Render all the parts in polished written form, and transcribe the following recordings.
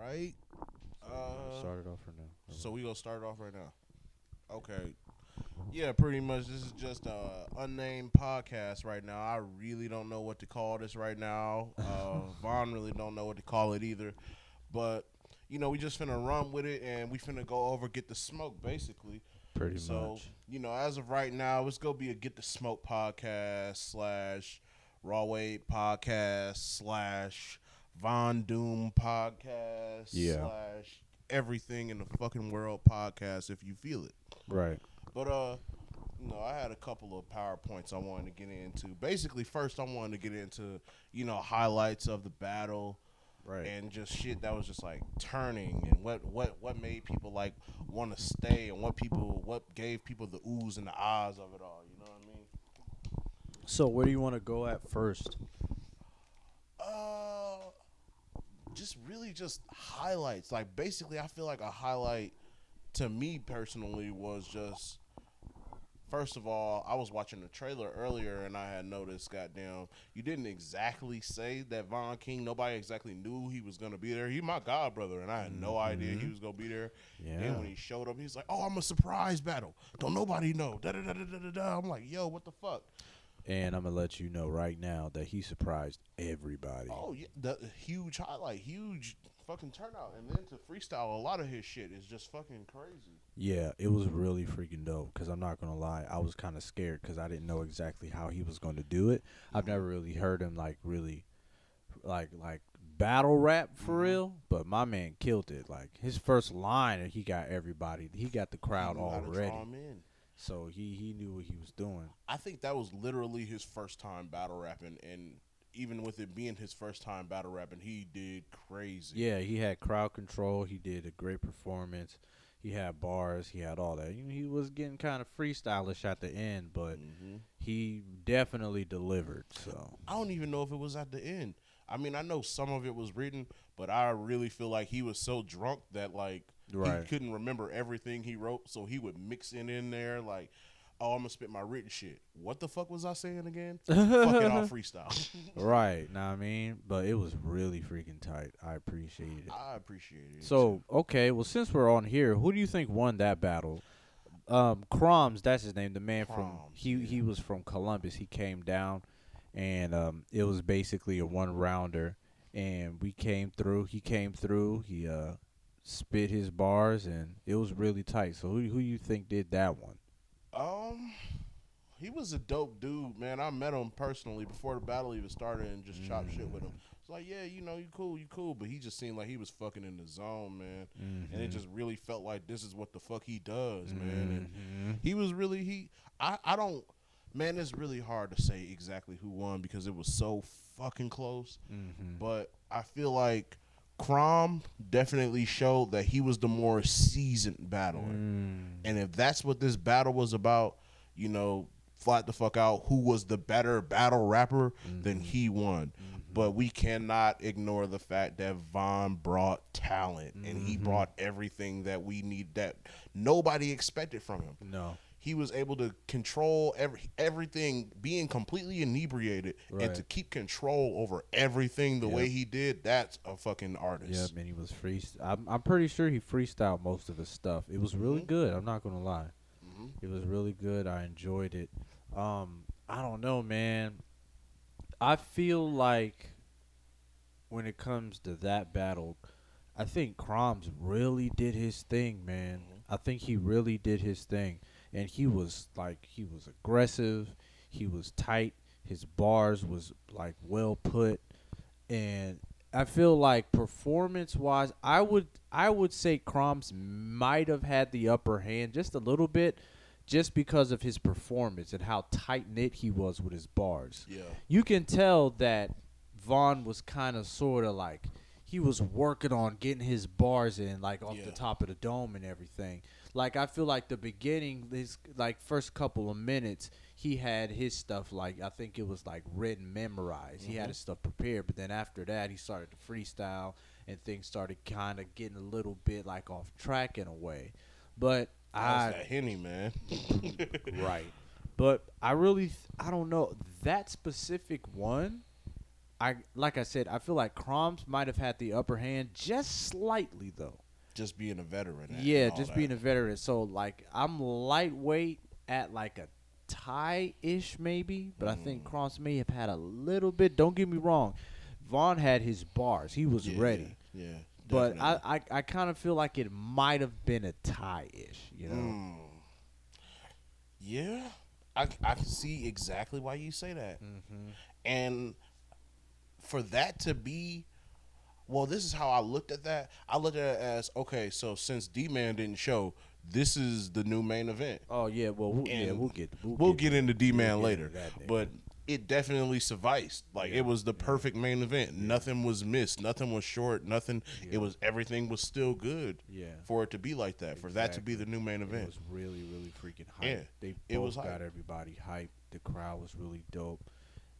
right. Start it off for now. So we gonna start it off right now. Okay. Yeah, pretty much. This is just a unnamed podcast right now. I really don't know what to call this right now. Vaughn really don't know what to call it either. But we just finna run with it and we finna go over get the smoke basically. Pretty So much. as of right now, it's gonna be a get the smoke podcast slash Robwade Podcast slash VaunDoom Podcast Yeah. slash everything in the fucking world podcast if you feel it. Right. But I had a couple of PowerPoints I wanted to get into. Basically, first I wanted to get into highlights of the battle. Right. And just shit that was just like turning and what made people like want to stay and what gave people the oohs and the ahs of it all. You know what I mean? So where do you want to go at first? Just highlights. Like basically, I feel like a highlight to me personally was just. First of all, I was watching the trailer earlier and I had noticed, goddamn, you didn't exactly say that Von King, nobody exactly knew he was going to be there. He my god brother, and I had no idea he was going to be there. Yeah. And when he showed up, he was like, oh, I'm a surprise battle. Don't nobody know. Da-da-da-da-da-da. I'm like, yo, what the fuck? And I'm going to let you know right now that he surprised everybody. Oh, yeah, the huge highlight, huge fucking turnout. And then to freestyle a lot of his shit is just fucking crazy. Yeah, it was really freaking dope because I'm not going to lie. I was kind of scared because I didn't know exactly how he was going to do it. I've never really heard him really like battle rap for real, but my man killed it. Like his first line, he got everybody. He got the crowd He knew how to already. draw 'em in. So he knew what he was doing. I think that was literally his first time battle rapping, and even with it being his first time battle rapping, he did crazy. Yeah, he had crowd control. He did a great performance. He had bars. He had all that. He was getting kind of freestylish at the end, but he definitely delivered. So I don't even know if it was at the end. I mean, I know some of it was written, but I really feel like he was so drunk that he couldn't remember everything he wrote, so he would mix it in there like, oh, I'm going to spit my written shit. What the fuck was I saying again? Fuck it, I'll freestyle. Right, know what I mean? But it was really freaking tight. I appreciate it. I appreciate it. So, okay, well, since we're on here, who do you think won that battle? Croms, that's his name, the man he was from Columbus. He came down, and it was basically a one-rounder, and we came through. He came through. He spit his bars, and it was really tight. So who you think did that one? He was a dope dude, man. I met him personally before the battle even started and just chopped shit with him. It's like, yeah, you cool. But he just seemed like he was fucking in the zone, man. And it just really felt like this is what the fuck he does, man. And he was really, I don't, man, it's really hard to say exactly who won because it was so fucking close. But I feel like Crom definitely showed that he was the more seasoned battler. And if that's what this battle was about, flat the fuck out, who was the better battle rapper, then he won. But we cannot ignore the fact that Von brought talent and he brought everything that we need that nobody expected from him. No. He was able to control everything, being completely inebriated, and to keep control over everything the way he did. That's a fucking artist. Yeah, man, he was I'm pretty sure he freestyled most of his stuff. It was really good. I'm not gonna lie. It was really good. I enjoyed it. I don't know, man. I feel like when it comes to that battle, I think Croms really did his thing, man. I think he really did his thing. And he was aggressive. He was tight. His bars was well put. And I feel like performance-wise, I would say Croms might have had the upper hand just a little bit, just because of his performance and how tight-knit he was with his bars. Yeah. You can tell that Vaughn was kind of sort of he was working on getting his bars in off the top of the dome and everything. I feel like the beginning, his first couple of minutes, he had his stuff I think it was written, memorized. He had his stuff prepared, but then after that, he started to freestyle and things started kind of getting a little bit off track in a way. But that Henny, man. Right. But I don't know. That specific one, like I said, I feel like Kroms might have had the upper hand just slightly though. Just being a veteran. Yeah, just being a veteran. So like I'm lightweight at like a tie-ish maybe, but I think Kroms may have had a little bit. Don't get me wrong, Vaughn had his bars. He was ready. Yeah. But I kind of feel like it might have been a tie-ish, you know. Yeah, I can see exactly why you say that, and for that to be, well, this is how I looked at that. I looked at it as, okay, so since D-Man didn't show, this is the new main event. Oh yeah, well we'll get into D-Man later, but it definitely sufficed. Like it was the perfect main event. Nothing was missed. Nothing was short. Nothing. It was everything was still good. Yeah. For it to be like that, for that to be the new main event, it was really freaking hype. Yeah, They both got everybody hyped. The crowd was really dope.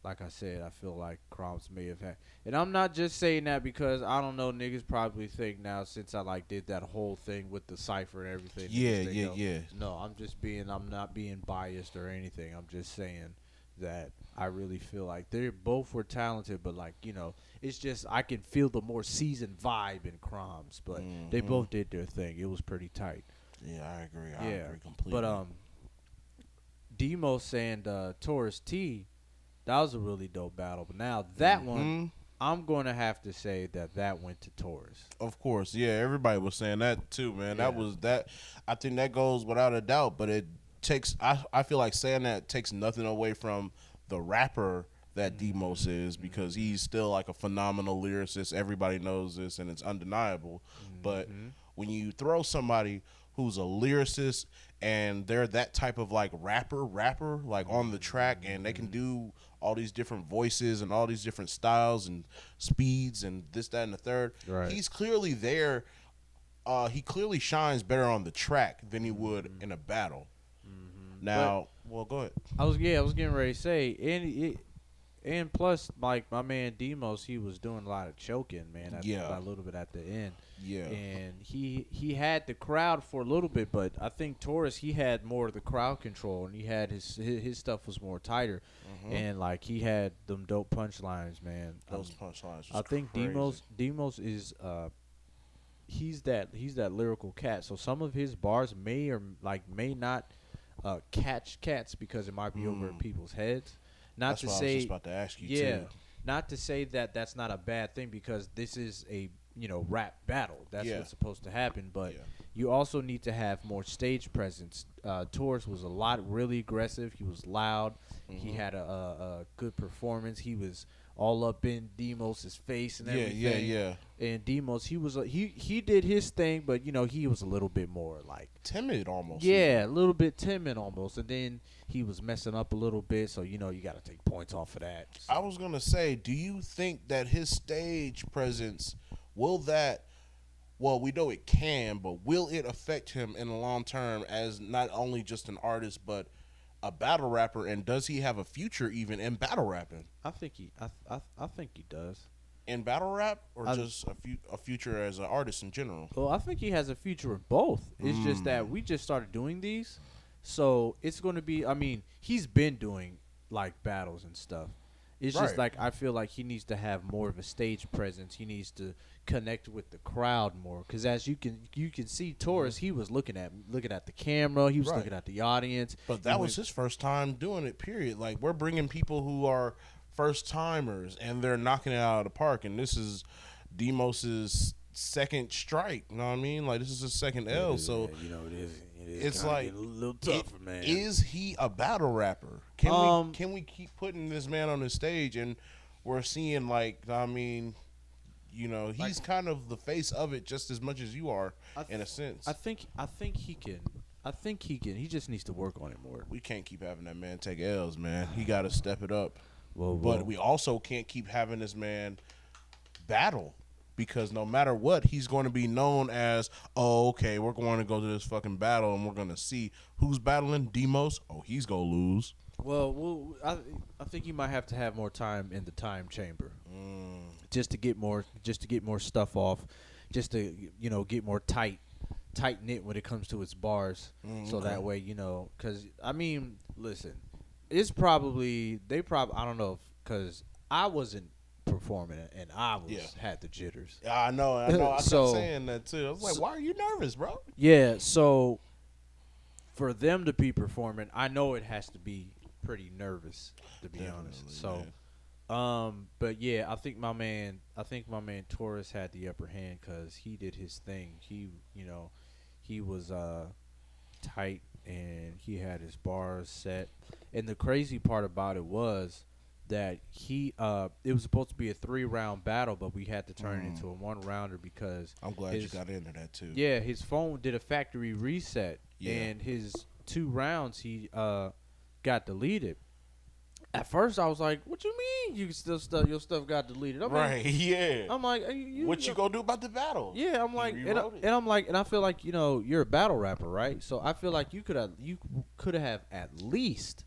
Like I said, I feel like Kroms may have had, and I'm not just saying that because I don't know, niggas probably think now since I like did that whole thing with the cipher and everything. Yeah. No, I'm not being biased or anything. I'm just saying that I really feel like they both were talented, but like, you know, it's just I can feel the more seasoned vibe in Kroms, but they both did their thing. It was pretty tight. Yeah, I agree. I agree completely. But Demos and Taurus T, that was a really dope battle. But now that one, I'm going to have to say that went to Taurus. Of course, yeah. Everybody was saying that too, man. Yeah. I think that goes without a doubt. But it takes. I feel like saying that takes nothing away from the rapper that Demos is, because he's still like a phenomenal lyricist. Everybody knows this, and it's undeniable. But when you throw somebody who's a lyricist and they're that type of like rapper like on the track, and they can do all these different voices and all these different styles and speeds and this, that, and the third. Right. He's clearly there. He clearly shines better on the track than he would in a battle. Now, well, go ahead. I was getting ready to say, and plus, like my man Demos, he was doing a lot of choking, man. A little bit at the end. Yeah. And he had the crowd for a little bit, but I think Taurus, he had more of the crowd control, and he had his stuff was more tighter, and like he had them dope punchlines, man. Those punchlines. I think crazy. Demos is he's that lyrical cat. So some of his bars may not catch cats because it might be over people's heads. That's what I was just about to ask you too. Not to say that that's not a bad thing, because this is a rap battle. That's what's supposed to happen. But you also need to have more stage presence. Taurus was really aggressive. He was loud. He had a good performance. He was all up in Demos' face and everything. Yeah. And Demos, he did his thing, but he was a little bit more like timid almost. Yeah, a little bit timid almost. And then he was messing up a little bit, so you got to take points off of that. So. I was gonna say, do you think that his stage presence will well, we know it can, but will it affect him in the long term as not only just an artist but a battle rapper, and does he have a future even in battle rapping? I think he does. In battle rap, or just a future as an artist in general? Well, I think he has a future in both. It's just that we just started doing these, so it's going to be. I mean, he's been doing like battles and stuff. It's just like I feel like he needs to have more of a stage presence. He needs to connect with the crowd more, because as you can see, Taurus, he was looking at the camera, he was looking at the audience. But that was his first time doing it. Period. Like, we're bringing people who are first timers, and they're knocking it out of the park. And this is Demos's second strike. You know what I mean? Like, this is his second L. So it is. It's like a little tougher, man. Is he a battle rapper? Can we keep putting this man on the stage, and we're seeing he's kind of the face of it just as much as you are, in a sense. I think he can. I think he can. He just needs to work on it more. We can't keep having that man take L's, man. He got to step it up. But we also can't keep having this man battle. Because no matter what, he's going to be known as, we're going to go to this fucking battle and we're going to see who's battling Demos. He's going to lose. Well, I think you might have to have more time in the time chamber, just to get more stuff off, just to get more tight knit when it comes to its bars, so that way because I mean, listen, I don't know, because I wasn't performing, and I had the jitters. I know. I kept saying that too. I was like, why are you nervous, bro? Yeah, so for them to be performing, I know it has to be pretty nervous, to be honest. So, but yeah, I think my man Torres had the upper hand because he did his thing. He was tight and he had his bars set. And the crazy part about it was that it was supposed to be a 3-round battle, but we had to turn it into a 1-rounder because I'm glad you got into that too. Yeah, his phone did a factory reset, and his 2 rounds he got deleted. At first, I was like, "What you mean? You still your stuff got deleted?" I'm right? Yeah. I'm like, "What you gonna do about the battle?" Yeah, I'm like, and I feel like you're a battle rapper, right? So I feel like you could have at least,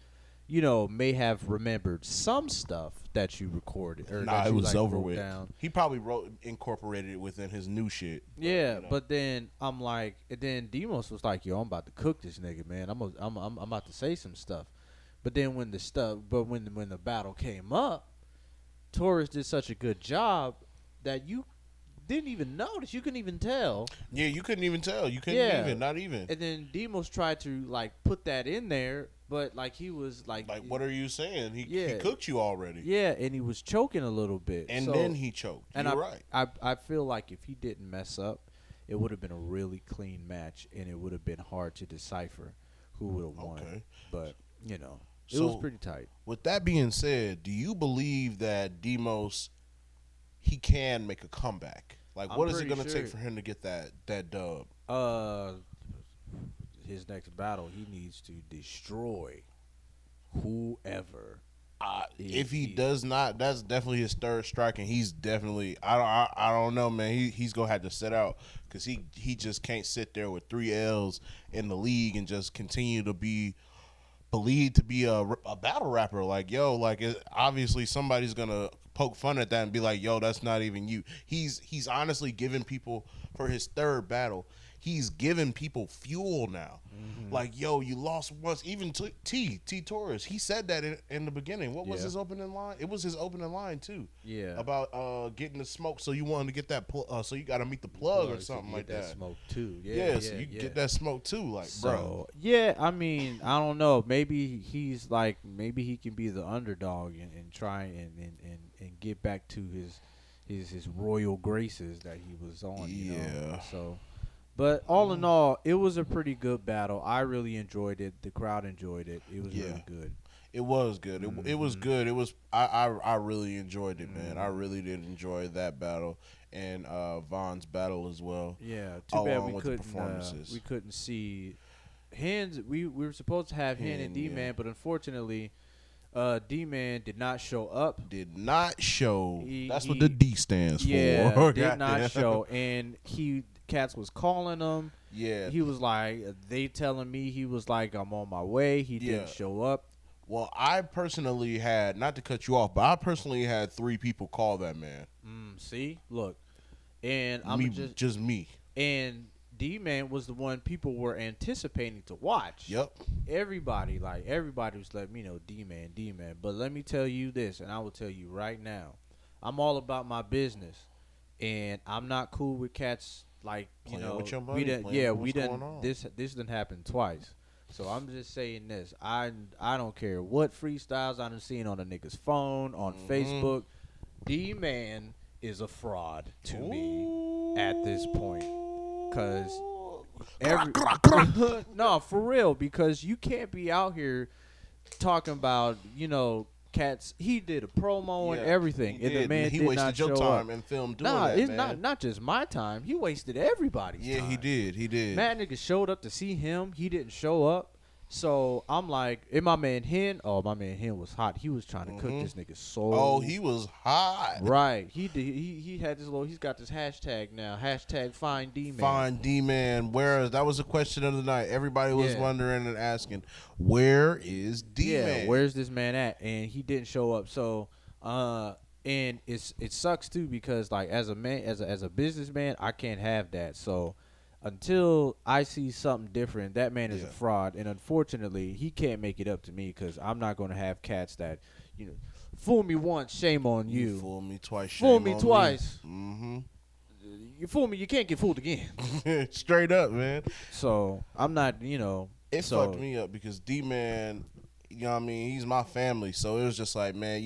may have remembered some stuff that you recorded or that it you, was over with. Down. He probably incorporated it within his new shit. Yeah, but then I'm like, and then Demos was like, "Yo, I'm about to cook this nigga, man. I'm about to say some stuff." But then when the battle came up, Torres did such a good job that you didn't even notice. You couldn't even tell. Yeah, you couldn't even tell. You couldn't not even. And then Demos tried to put that in there, but he was like, what are you saying? He cooked you already. Yeah, and he was choking a little bit. And then he choked. And you're right. I feel like if he didn't mess up, it would have been a really clean match, and it would have been hard to decipher who would have won. Okay. But it was pretty tight. With that being said, do you believe that Demos he can make a comeback? What is it going to take for him to get that dub? His next battle, he needs to destroy whoever. If he does not, that's definitely his third strike, and he's definitely. I don't know, man. He's gonna have to sit out because he just can't sit there with 3 L's in the league and just continue to be believed to be a battle rapper. Obviously somebody's gonna poke fun at that and be like, "Yo, that's not even you." He's honestly giving people for his third battle. He's giving people fuel now. Mm-hmm. Yo, you lost once. Even T Torres, he said that in the beginning. What was his opening line? It was his opening line too. Yeah. About getting the smoke. So you wanted to get that. So you got to meet the plug or something like that. Smoke too. So you get that smoke too. Bro. Yeah, I mean, I don't know. Maybe he's maybe he can be the underdog and try and get back to his royal graces that he was on. You know? So. But all in all, it was a pretty good battle. I really enjoyed it. The crowd enjoyed it. It was really good. It was good. It was good. It was. I really enjoyed it, man. I really did enjoy that battle and Vaughn's battle as well. Yeah. Too bad we couldn't see hands. We were supposed to have Hen and D-Man, but unfortunately, D-Man did not show up. Did not show. That's what the D stands for. Yeah, did not show, and Cats was calling him. Yeah. He was like, they telling me he was like, I'm on my way. He didn't show up. Well, I personally had, not to cut you off, but I personally had 3 people call that man. See? Look. And just me. And D-Man was the one people were anticipating to watch. Yep. Everybody was letting me know D-Man. But let me tell you this, and I will tell you right now, I'm all about my business. And I'm not cool with cats. With your money, this didn't happen twice. So I'm just saying this. I don't care what freestyles I done seen on a nigga's phone, on Facebook. D-Man is a fraud to me at this point. Cause no, for real, because you can't be out here talking about, Cats, he did a promo and everything, and the man he did wasted not your show time up. and filmed doing that, it's man. not just my time. He wasted everybody's time. Yeah, he did. Mad niggas showed up to see him. He didn't show up. So I'm like, and my man Hen was hot. He was trying to cook this nigga's soul. Oh, he was hot. Right. He had this he's got this hashtag now. Hashtag find D-Man. Find D-Man. That was the question of the night. Everybody was wondering and asking, where is D-Man? Yeah, where's this man at? And he didn't show up. So and it sucks too because as a man, as a businessman, I can't have that. So until I see something different, that man is a fraud, and unfortunately, he can't make it up to me because I'm not going to have cats that, Fool me once, shame on you. Fool me twice, shame Fool me on twice. Me. You fool me, you can't get fooled again. Straight up, man. So I'm not, It fucked me up because D-Man, you know what I mean, he's my family. So it was just like, man,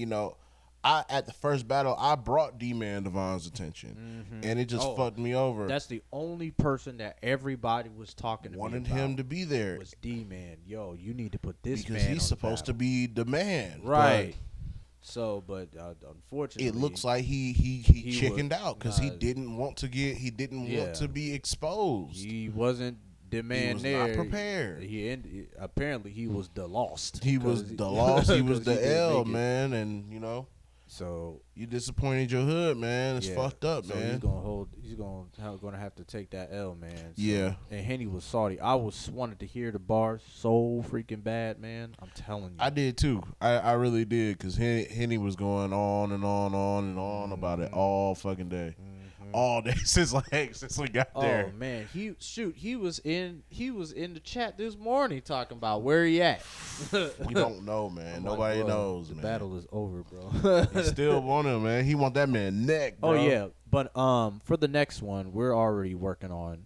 at the first battle, I brought D-Man to Vaughn's attention. And it just fucked me over. That's the only person that everybody was talking to Wanted me about him to be there. was D-Man. Yo, you need to put this because man on he's supposed to be the man. Right. So, but unfortunately, it looks like he chickened out because he didn't want to want to be exposed. He wasn't the man. He was not prepared. Apparently he was the lost. He was the lost. He was the L, man, and So you disappointed your hood, man. It's fucked up, so man. He's gonna have to take that L, man. So, yeah. And Henny was salty. I wanted to hear the bars so freaking bad, man. I'm telling you. I did too. I really did because Henny was going on and on about it all fucking day. All day since we got there. Oh man, he was in the chat this morning talking about where he at. We don't know, man. Nobody knows. The man. battle is over, bro. He still want him, man. He want that man neck, bro. Oh yeah, but for the next one, we're already working on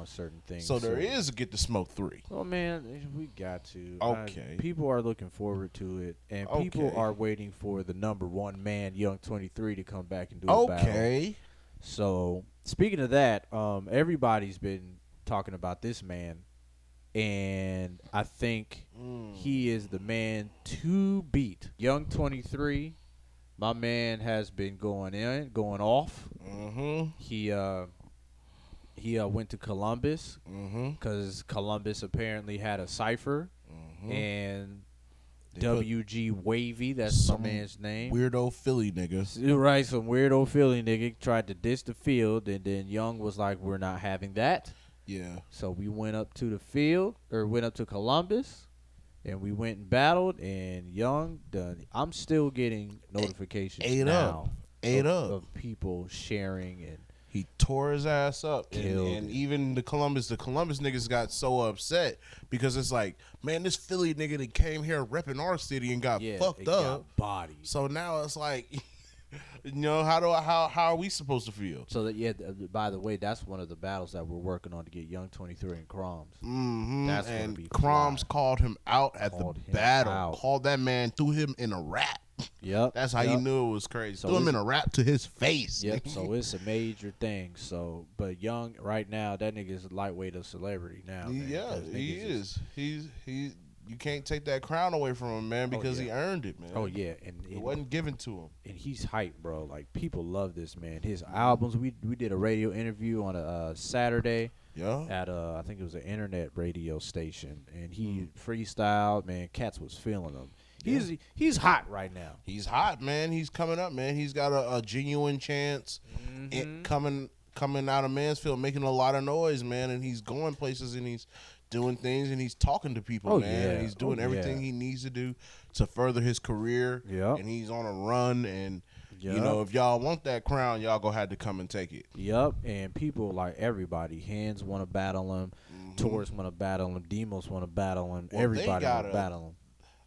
certain things. So there is a Get the Smoke 3. Oh man, we got to. Okay. People are looking forward to it, and people are waiting for the number one man, Young 23, to come back and do a battle. Okay. So speaking of that, everybody's been talking about this man, and I think he is the man to beat. Young 23, my man has been going off. He went to Columbus because Columbus apparently had a cipher, and WG Wavy, that's my man's name. Weirdo Philly nigga. Right, some weirdo Philly nigga tried to diss the field, and then Young was like, we're not having that. Yeah. So we went up to Columbus, and we went and battled, and Young done. I'm still getting notifications of people sharing, and he tore his ass up, and even the Columbus niggas got so upset because it's like, man, this Philly nigga that came here repping our city and got fucked up, got bodied. So now it's like, how are we supposed to feel? So by the way, that's one of the battles that we're working on to get Young 23 and Kroms. That's and Kroms called him out at the battle. Called that man, threw him in a rap. Yep. That's how you knew it was crazy. So threw him in a rap to his face. Yep. So it's a major thing. So, but Young right now, that nigga is lightweight of celebrity now. Man, yeah, he is. He's you can't take that crown away from him, man, because he earned it, man. Oh yeah, and it wasn't given to him. And he's hyped, bro. Like people love this man. His albums. We did a radio interview on a Saturday. Yeah. At I think it was an internet radio station, and he freestyled. Man, cats was feeling him. He's hot right now. He's hot, man. He's coming up, man. He's got a genuine chance coming out of Mansfield, making a lot of noise, man. And he's going places and he's doing things and he's talking to people, man. Yeah. And he's doing everything he needs to do to further his career. Yeah. And he's on a run. And if y'all want that crown, y'all gonna have to come and take it. Yep. And people like everybody, Hands want to battle him, Taurus want to battle him, Demos want to battle him, everybody want to battle him.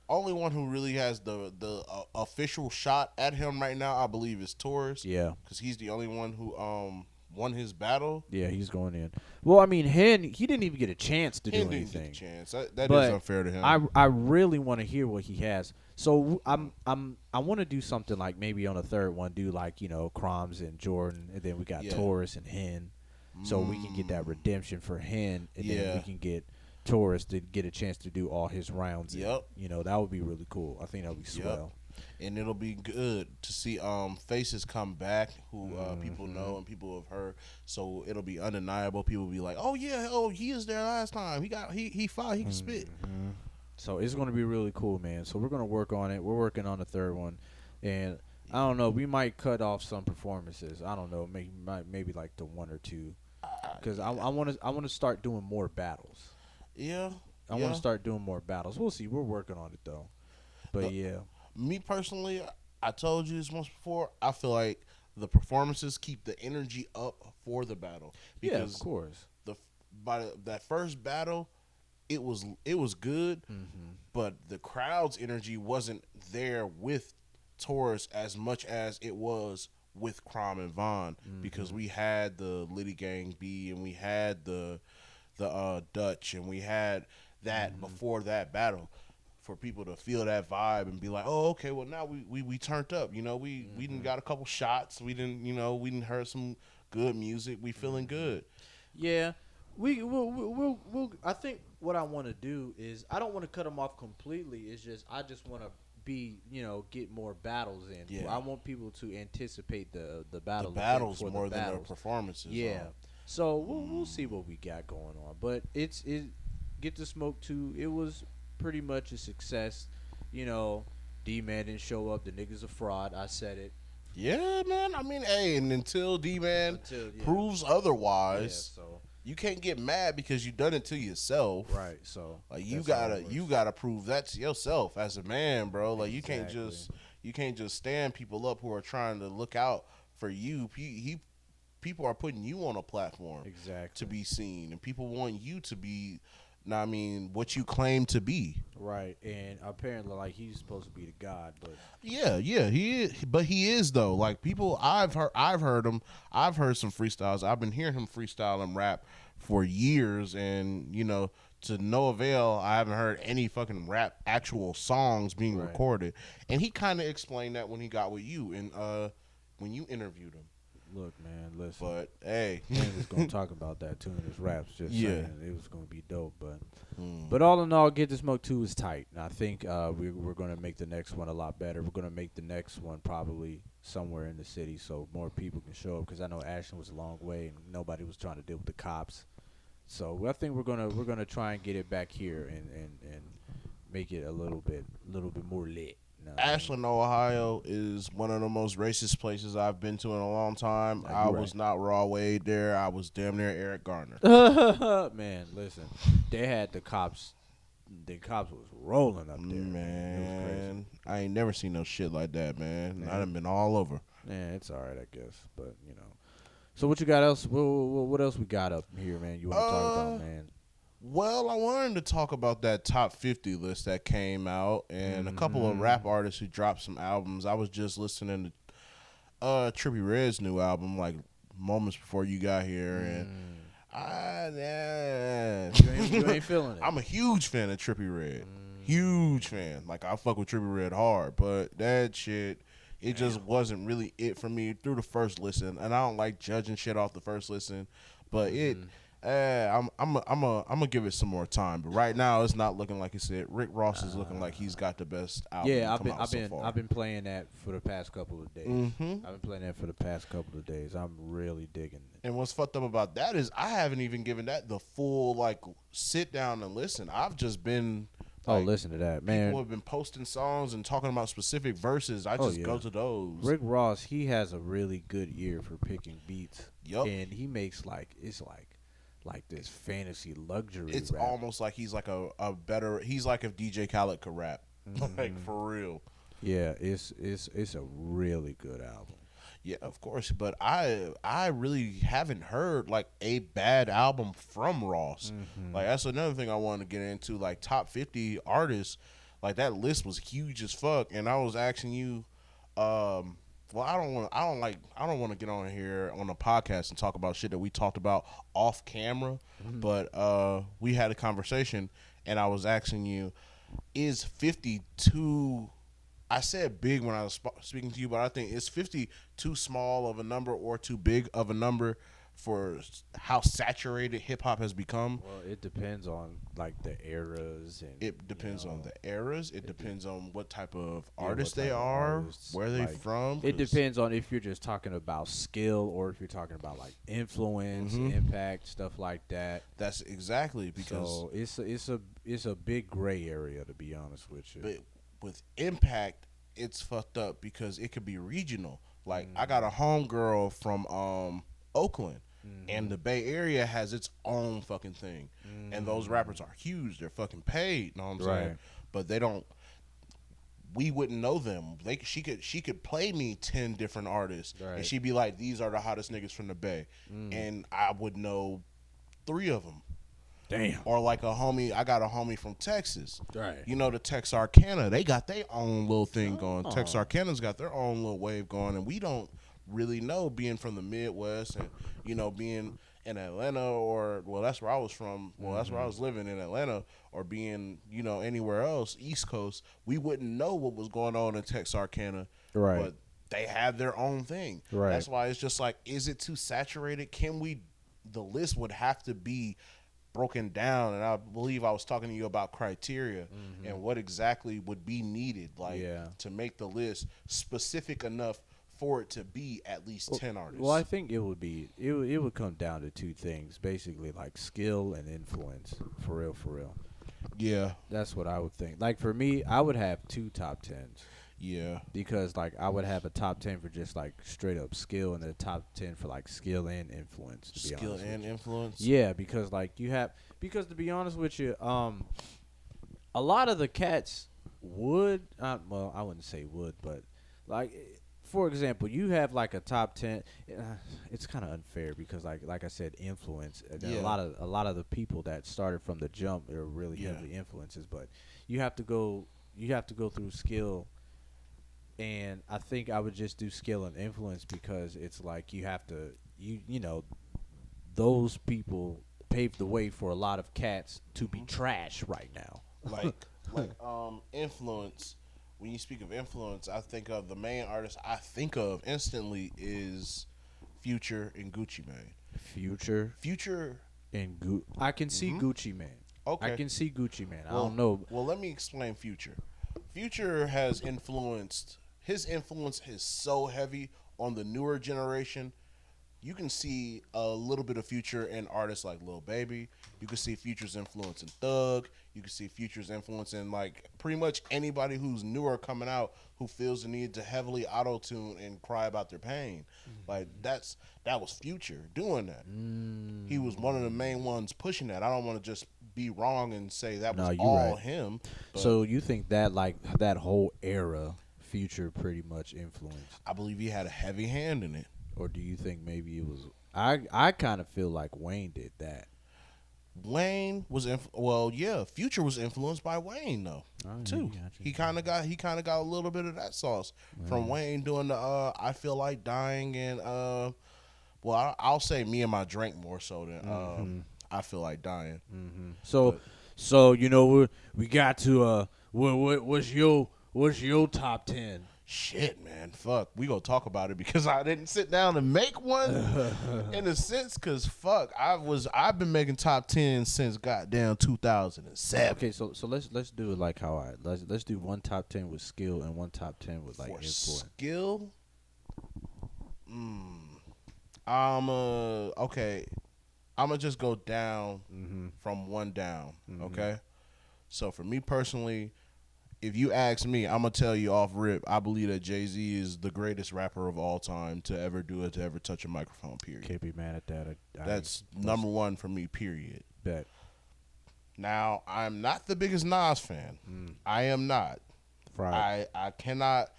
Only one who really has the official shot at him right now, I believe, is Taurus. Yeah, because he's the only one who won his battle. Yeah, he's going in. Well, I mean, he didn't even get a chance to do anything. Didn't get a chance. That is unfair to him. I really want to hear what he has. So I want to do something like maybe on a third one, do like Kroms and Jordan, and then we got Taurus and Hen, so we can get that redemption for Hen, and then we can get Taurus to get a chance to do all his rounds. Yep. That would be really cool. I think that would be swell. And it'll be good to see faces come back who people know and people have heard. So it'll be undeniable. People will be like, "Oh yeah, he was there last time. He fought. He can spit." So it's going to be really cool, man. So we're going to work on it. We're working on the third one, and I don't know. We might cut off some performances. I don't know. Maybe like the one or two, because I want to start doing more battles. Yeah. I want to start doing more battles. We'll see. We're working on it, though. But, me personally, I told you this once before, I feel like the performances keep the energy up for the battle. Because of course. By that first battle, it was good, but the crowd's energy wasn't there with towards as much as it was with Crom and Von, because we had the Liddy Gang B and we had the Dutch, and we had that before that battle, for people to feel that vibe and be like, oh, okay, well now we turned up, we didn't got a couple shots, we didn't heard some good music, we feeling good. Yeah, we'll I think what I want to do is, I don't want to cut them off completely. It's just I just want to get more battles in. Yeah. I want people to anticipate the battle. The battles more than their performances. Yeah. So we'll see what we got going on. But it Get the Smoke 2, it was pretty much a success. D-Man didn't show up. The nigga's a fraud. I said it. Yeah, man. I mean, hey, and until D-Man proves otherwise, so you can't get mad because you done it to yourself. Right. So like you gotta prove that to yourself as a man, bro. Like you can't just stand people up who are trying to look out for you. People are putting you on a platform to be seen, and people want you to be, what you claim to be. Right, and apparently, like, he's supposed to be the god, but yeah, he is. But he is though. Like people, I've heard him. I've heard some freestyles. I've been hearing him freestyle and rap for years, and to no avail. I haven't heard any fucking rap actual songs being recorded. And he kind of explained that when he got with you and when you interviewed him. Look, man, listen. But hey, he was gonna talk about that too in his raps. Just saying, it was gonna be dope. But all in all, Get the Smoke 2 is tight. And I think we're gonna make the next one a lot better. We're gonna make the next one probably somewhere in the city so more people can show up. Because I know Ashland was a long way and nobody was trying to deal with the cops. So I think we're gonna try and get it back here and make it a little bit more lit. Ashland, Ohio is one of the most racist places I've been to in a long time. I was not Robwade there. I was damn near Eric Garner. Man, listen, they had the cops. The cops was rolling up there. Man, it was crazy. I ain't never seen no shit like that, man. I done been all over. Yeah, it's all right, I guess. But so what you got else? What else we got up here, man? You want to talk about, man? Well, I wanted to talk about that top 50 list that came out and a couple of rap artists who dropped some albums. I was just listening to Trippie Redd's new album like moments before you got here, and you ain't feeling it. I'm a huge fan of Trippie Redd. Huge fan. Like, I fuck with Trippie Redd hard, but that shit, it just wasn't really it for me through the first listen. And I don't like judging shit off the first listen, but I'm gonna give it some more time, but right now it's not looking like it's it. Rick Ross is looking like he's got the best album. Yeah, I've been playing that for the past couple of days. I've been playing that for the past couple of days. I'm really digging it. And what's fucked up about that is I haven't even given that the full sit down and listen. I've just been listen to that, man. People have been posting songs and talking about specific verses. I just go to those. Rick Ross, he has a really good ear for picking beats. Yep. And he makes it's like this fantasy luxury. It's rap. almost like he's like a better. He's like if DJ Khaled could rap, like for real. Yeah, it's a really good album. Yeah, of course, but I really haven't heard like a bad album from Ross. Like that's another thing I wanted to get into. Like top 50 artists, like that list was huge as fuck, and I was asking you. Well, I don't want to get on here on a podcast and talk about shit that we talked about off camera, but we had a conversation, and I was asking you, is 50 too? I said big when I was speaking to you, but I think is 50 too small of a number or too big of a number for how saturated hip hop has become? Well, it depends on like the eras, and it depends on the eras. It depends on what type of artist they are, where they from. It depends on if you're just talking about skill or if you're talking about like influence, impact, stuff like that. That's exactly because it's a big gray area, to be honest with you. But with impact, it's fucked up because it could be regional. Like I got a homegirl from Oakland. And the Bay Area has its own fucking thing. And those rappers are huge. They're fucking paid, you know what I'm saying? But they don't, we wouldn't know them. She could play me 10 different artists and she'd be like, these are the hottest niggas from the Bay. And I would know 3 of them. Damn. Or like I got a homie from Texas. Right. You know, the Texarkana, they got their own little thing going. Texarkana's got their own little wave going, and we don't really know, being from the Midwest and, you know, being in Atlanta or, well, that's where I was from. Well, that's where I was living, in Atlanta, or being, you know, anywhere else, East Coast. We wouldn't know what was going on in Texarkana. Right. But they have their own thing. Right. That's why it's just like, is it too saturated? The list would have to be broken down, and I believe I was talking to you about criteria and what exactly would be needed, like to make the list specific enough for it to be at least 10 artists. Well, I think it would come down to two things, basically, like skill and influence, for real. Yeah. That's what I would think. Like, for me, I would have 2 top 10s. Yeah. Because, like, I would have a top 10 for just, like, straight up skill, and a top 10 for, like, skill and influence, to be honest. Skill and influence? Yeah, because, like, because to be honest with you, a lot of the cats would, well, I wouldn't say would, but, like, for example, you have, like, a top 10. It's kind of unfair because, like I said, influence. A lot of the people that started from the jump are really heavily influences, but you have to go through skill. And I think I would just do skill and influence because it's like you have to, you know, those people paved the way for a lot of cats to be trash right now. Like influence. When you speak of influence, I think of the main artist I think of instantly is Future and Gucci Mane. Future and Gucci. I can see Gucci Mane. Okay. I can see Gucci Mane. I don't know. Well, let me explain Future. Future has influenced. His influence is so heavy on the newer generation. You can see a little bit of Future in artists like Lil Baby. You can see Future's influence in Thug. You can see Future's influence in, like, pretty much anybody who's newer coming out who feels the need to heavily auto-tune and cry about their pain. Like, that was Future doing that. He was one of the main ones pushing that. I don't want to just be wrong and say that was all him. So you think that, like, that whole era, Future pretty much influenced? I believe he had a heavy hand in it. Or do you think maybe it was? I kind of feel like Wayne did that. Wayne was Future was influenced by Wayne though too. He kind of got a little bit of that sauce from Wayne doing the I Feel Like Dying and I'll say Me and My Drink more so than I Feel Like Dying. So you know we got to what's your top 10? Shit, man, fuck. We gonna talk about it because I didn't sit down and make one in a sense. Cause fuck, I've been making top 10 since goddamn 2007. Okay, so let's do it like how let's do one top 10 with skill and one top 10 with like influence. Skill. Okay. I'm gonna just go down from one down. Okay. So for me personally, if you ask me, I'm going to tell you off rip, I believe that Jay-Z is the greatest rapper of all time to ever do it, to ever touch a microphone, period. Can't be mad at that. That's number one for me, period. Bet. Now, I'm not the biggest Nas fan. I am not. Right. I cannot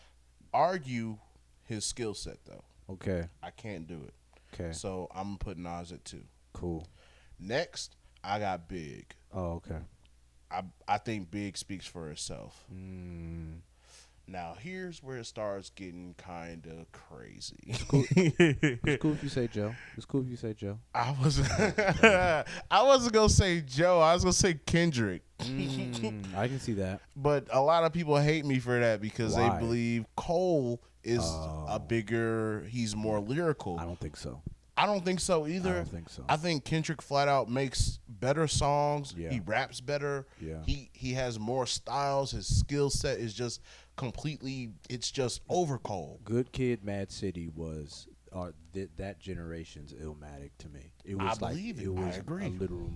argue his skill set, though. Okay. I can't do it. Okay. So I'm going to put Nas at 2. Cool. Next, I got Big. Oh, okay. I think Big speaks for itself. Now, here's where it starts getting kind of crazy. It's cool if you say Joe. I wasn't going to say Joe. I was going to say Kendrick. I can see that. But a lot of people hate me for that because they believe Cole is he's more lyrical. I don't think so. I don't think so either. I don't think so. I think Kendrick flat out makes better songs. Yeah. He raps better. Yeah. He has more styles. His skill set is just completely, it's just over Cole. Good Kid, Mad City was that generation's Illmatic to me. It was I agree. A literal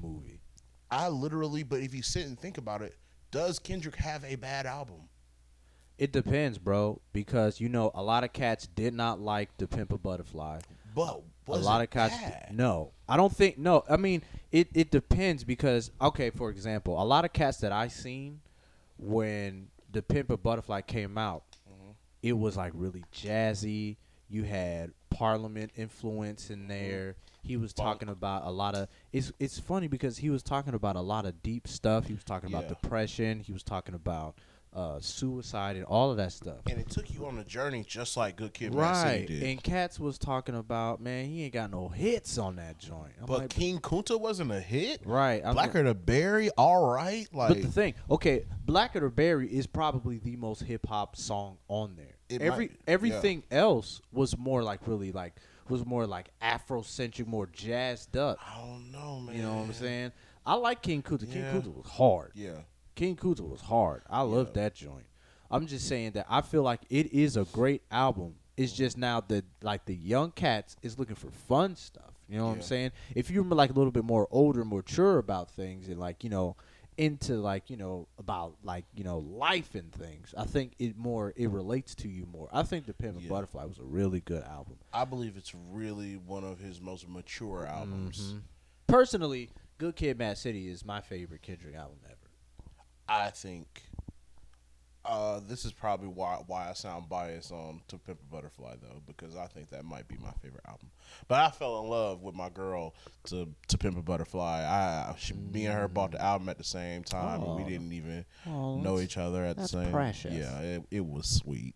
movie. But if you sit and think about it, does Kendrick have a bad album? It depends, bro, because, you know, a lot of cats did not like To Pimp a Butterfly. But a lot of cats no. I don't think no. I mean, it depends because, okay, for example, a lot of cats that I seen when The Pimp a Butterfly came out, it was like really jazzy. You had Parliament influence in there. He was talking about a lot of. It's funny because he was talking about a lot of deep stuff. He was talking about depression. He was talking about suicide and all of that stuff. And it took you on a journey just like Good Kid, Mad City did. And Cats was talking about, man, he ain't got no hits on that joint. But King Kunta wasn't a hit, right? Blacker the Berry, all right. Like, but the thing, okay, Blacker the Berry is probably the most hip hop song on there. Everything else was more like Afrocentric, more jazzed up. I don't know, man. You know what I'm saying? I like King Kunta. King Kunta was hard. Yeah. King Kunta was hard. I love that joint. I'm just saying that I feel like it is a great album. It's just now that like the young cats is looking for fun stuff. You know what I'm saying? If you're like a little bit more older, mature about things, and like into like about like life and things, I think it relates to you more. I think The Pimp and Butterfly was a really good album. I believe it's really one of his most mature albums. Mm-hmm. Personally, Good Kid, Mad City is my favorite Kendrick album ever. I think this is probably why I sound biased on To Pimp a Butterfly, though, because I think that might be my favorite album. But I fell in love with my girl to Pimp a Butterfly. Me and her bought the album at the same time, and we didn't even know each other at the same. Precious. Yeah, it was sweet.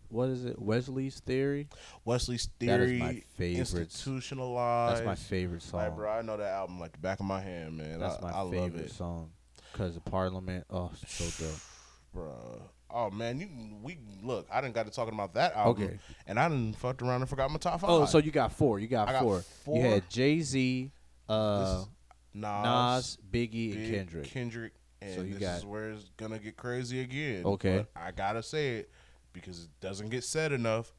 What is it? Wesley's Theory. Wesley's Theory. That is my favorite. Institutionalized. That's my favorite song. Like, bro, I know that album like the back of my hand, man. That's my favorite song. Because of Parliament. Oh, so dope. Bro. Oh, man. Look, I done got to talking about that album. Okay. And I done fucked around and forgot my top 5. Oh, so you got 4. I got 4. You had Jay-Z, Nas, Biggie, and Kendrick. And so this is where it's going to get crazy again. Okay. But I got to say it because it doesn't get said enough.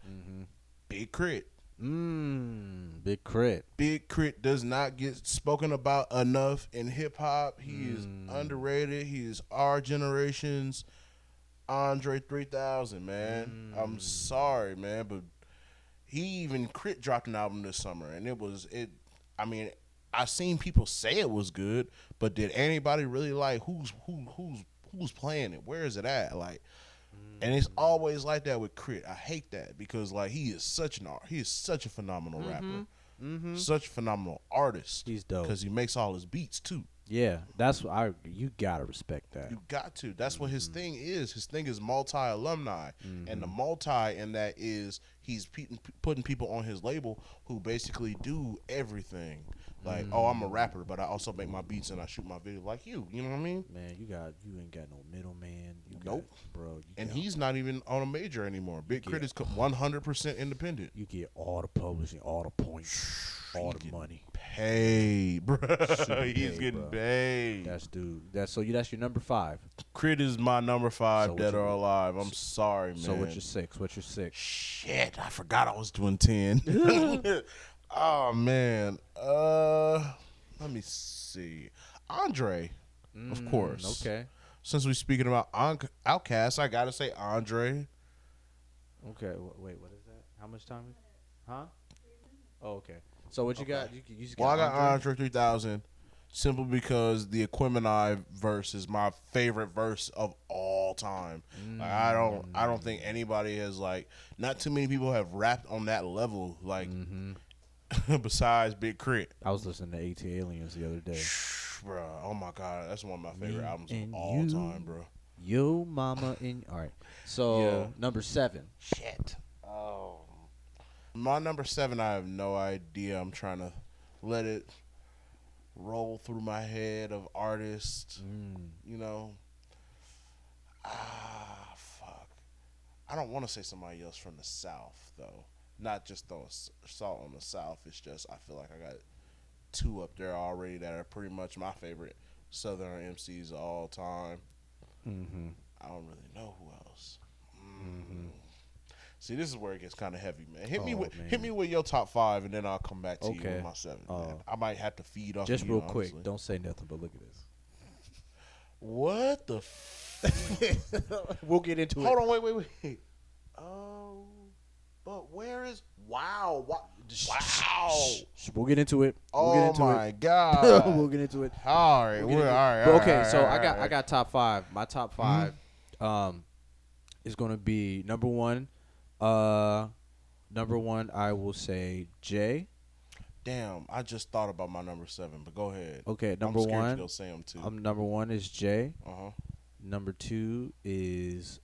Big Crit. Big Crit. Big Crit does not get spoken about enough in hip hop. He is underrated. He is our generation's Andre 3000, man. I'm sorry, man, but Crit dropped an album this summer, and I mean, I seen people say it was good, but did anybody really like who's playing it? Where is it at? Like. And it's always like that with Crit. I hate that because like he is such a phenomenal rapper, such a phenomenal artist. He's dope because he makes all his beats too. Yeah, you gotta respect that. You got to. That's what his thing is. His thing is multi-alumni, and the multi in that is he's putting people on his label who basically do everything. Like, I'm a rapper, but I also make my beats and I shoot my video like you. You know what I mean? Man, you ain't got no middleman. Nope, bro. And he's not even on a major anymore. Big Crit is 100% independent. You get all the publishing, all the points, all the money. Paid, bro. He's getting paid. That's your number 5. Crit is my number 5, dead or alive. I'm sorry, man. So what's your 6? Shit, I forgot I was doing 10. Oh man, let me see. Andre, of course. Okay. Since we're speaking about Outkast, I gotta say Andre. Okay. Wait, what is that? How much time? Huh? Oh, okay. So what you got? You just got I got Andre 3000, simply because the Aquemini verse is my favorite verse of all time. Like, I don't think anybody has not too many people have rapped on that level besides Big Crit. I was listening to 18 Aliens the other day. Bro, oh my God, that's one of my favorite albums of all time, bro. Yo mama in. All right. So number 7. Shit. Oh. My number 7, I have no idea. I'm trying to let it roll through my head of artists. Fuck. I don't want to say somebody else from the South, though. Not just throw salt on the South. It's just I feel like I got 2 up there already that are pretty much my favorite Southern MCs of all time. I don't really know who else. See, this is where it gets kind of heavy, man. Hit me with your top 5, and then I'll come back to you with my 7. Man. I might have to feed off. Just real quick, don't say nothing, but look at this. What the? We'll get into it. Hold on, wait. Oh, but where is? Wow. We'll get into it. God. We'll get into it. All right. All right. Okay, so I got top 5. My top 5 is gonna be number 1. Number 1, I will say Jay. Damn, I just thought about my number 7, but go ahead. Okay, number I'm scared 1. to go say him too. Number 1 is Jay. Uh-huh. Number 2 is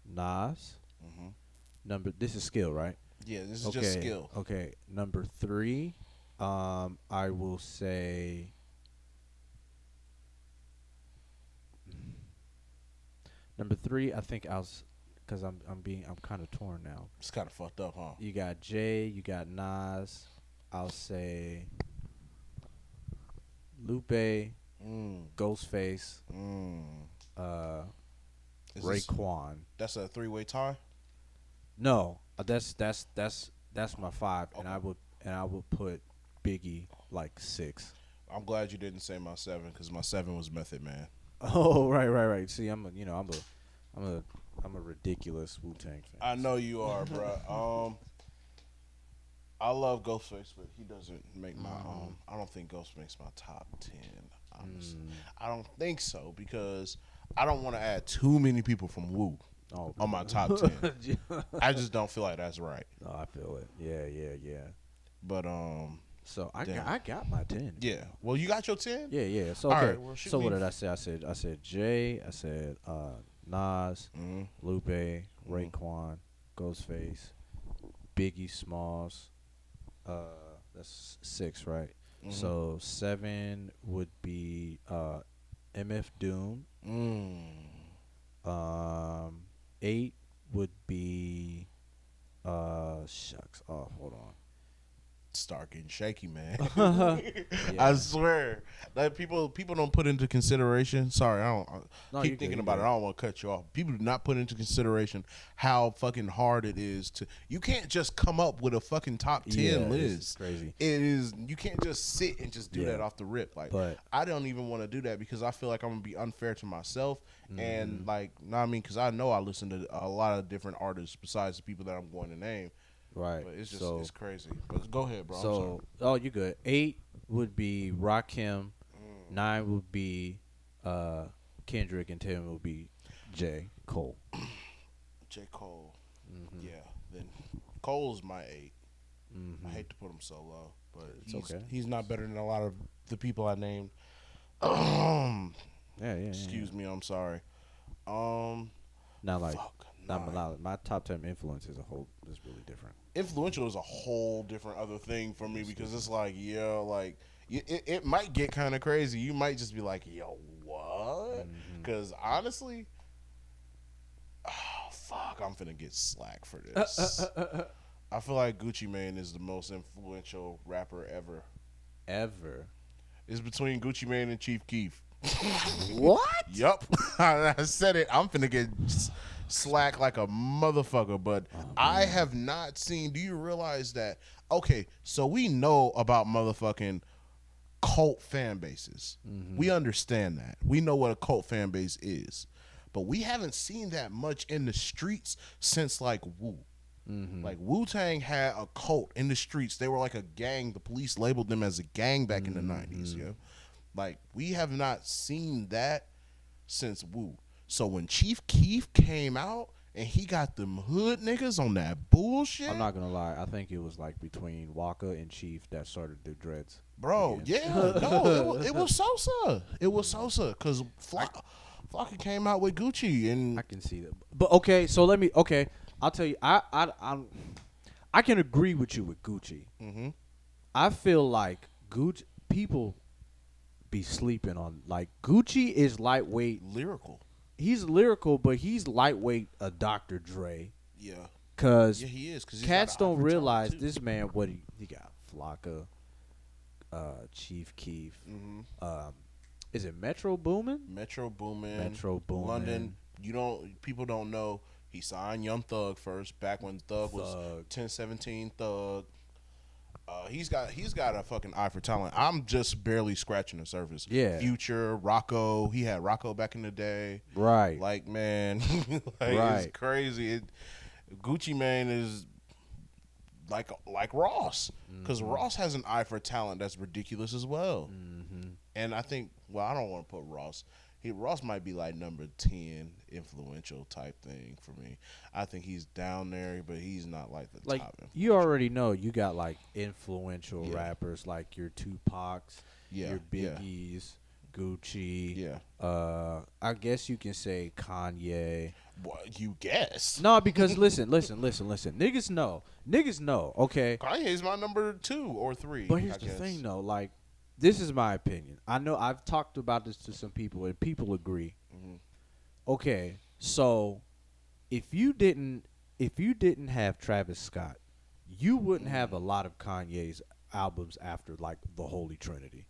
Nas. This is skill, right? Yeah, this is just skill. Okay. Number 3, I will say number 3, I think because I'm kind of torn now. It's kind of fucked up, huh? You got Jay, you got Nas. I'll say Lupe, Ghostface, Raekwon. That's a 3-way tie? No, that's my 5, okay. and I would put Biggie like 6. I'm glad you didn't say my 7 because my 7 was Method Man. Oh, right. See, I'm a ridiculous Wu-Tang fan. I know you are, bro. I love Ghostface, but he doesn't make my I don't think Ghost makes my top 10. Honestly, I don't think so because I don't want to add too many people from Wu on my top 10. I just don't feel like that's right. No, I feel it. Yeah. But so I got my 10. Yeah. Well, you got your 10? Yeah. So okay. Right, well, so what did I say? I said Jay. I said Nas, Lupe, Raekwon, Ghostface, Biggie Smalls. That's 6, right? So 7 would be MF Doom. 8 would be shucks. Oh, hold on. Start getting shaky, man. Yeah. I swear, like people don't put into consideration. Sorry, I keep thinking about it. I don't want to cut you off. People do not put into consideration how fucking hard it is to. You can't just come up with a fucking top 10 list. It's crazy. It is. You can't just sit and just do that off the rip. Like, but I don't even want to do that because I feel like I'm gonna be unfair to myself. And like, know what I mean? Because I know I listen to a lot of different artists besides the people that I'm going to name. Right. But it's just it's crazy. But go ahead, bro. So, you good. 8 would be Rakim. 9 would be Kendrick, and 10 would be J. Cole. J. Cole. Yeah. Then Cole's my 8. I hate to put him so low, but he's not better than a lot of the people I named. Excuse me. I'm sorry. Not like. My top 10 influence is really different. Influential is a whole different other thing for me because it's like, it might get kind of crazy. You might just be like, yo, what? Because honestly, I'm finna get slack for this. I feel like Gucci Mane is the most influential rapper ever. Ever? It's between Gucci Mane and Chief Keef. What? Yup. I said it. I'm finna get slack like a motherfucker, but I have not seen. Do you realize that? Okay, so we know about motherfucking cult fan bases. We understand that. We know what a cult fan base is, but we haven't seen that much in the streets since like Wu. Like Wu-Tang had a cult in the streets. They were like a gang. The police labeled them as a gang back in the 90s. Yeah, like we have not seen that since Wu. So when Chief Keef came out and he got them hood niggas on that bullshit. I'm not gonna lie, I think it was like between Waka and Chief that started the dreads. Bro, it was Sosa. It was Sosa because Flocka came out with Gucci, and I can see that. But I'll tell you, I can agree with you with Gucci. I feel like Gucci people be sleeping on, like, Gucci is lightweight, lyrical. He's lyrical, but he's lightweight a Dr. Dre. Yeah. Cause he is. Cause cats don't realize this man. What he got? Flocka, Chief Keef. Is it Metro Boomin? Metro Boomin. London. People don't know. He signed Young Thug first. Back when Thug was 1017 Thug. He's got a fucking eye for talent. I'm just barely scratching the surface. Yeah. Future, Rocco. He had Rocco back in the day. Right. Like, man, it's crazy. Gucci Mane is like Ross, because Ross has an eye for talent that's ridiculous as well. And I think, I don't want to put Ross. Ross might be like number 10 influential type thing for me. I think he's down there, but he's not like the Like, top influential. you already know you got like influential rappers like your Tupacs, your Biggies, Gucci. Yeah. I guess you can say Kanye. Well, you guess. No, because listen. Niggas know, okay? Kanye's my number 2 or 3. But here's the thing, though. Like, this is my opinion. I know I've talked about this to some people, and people agree. Mm-hmm. Okay, so if you didn't have Travis Scott, you wouldn't have a lot of Kanye's albums after, like, the Holy Trinity.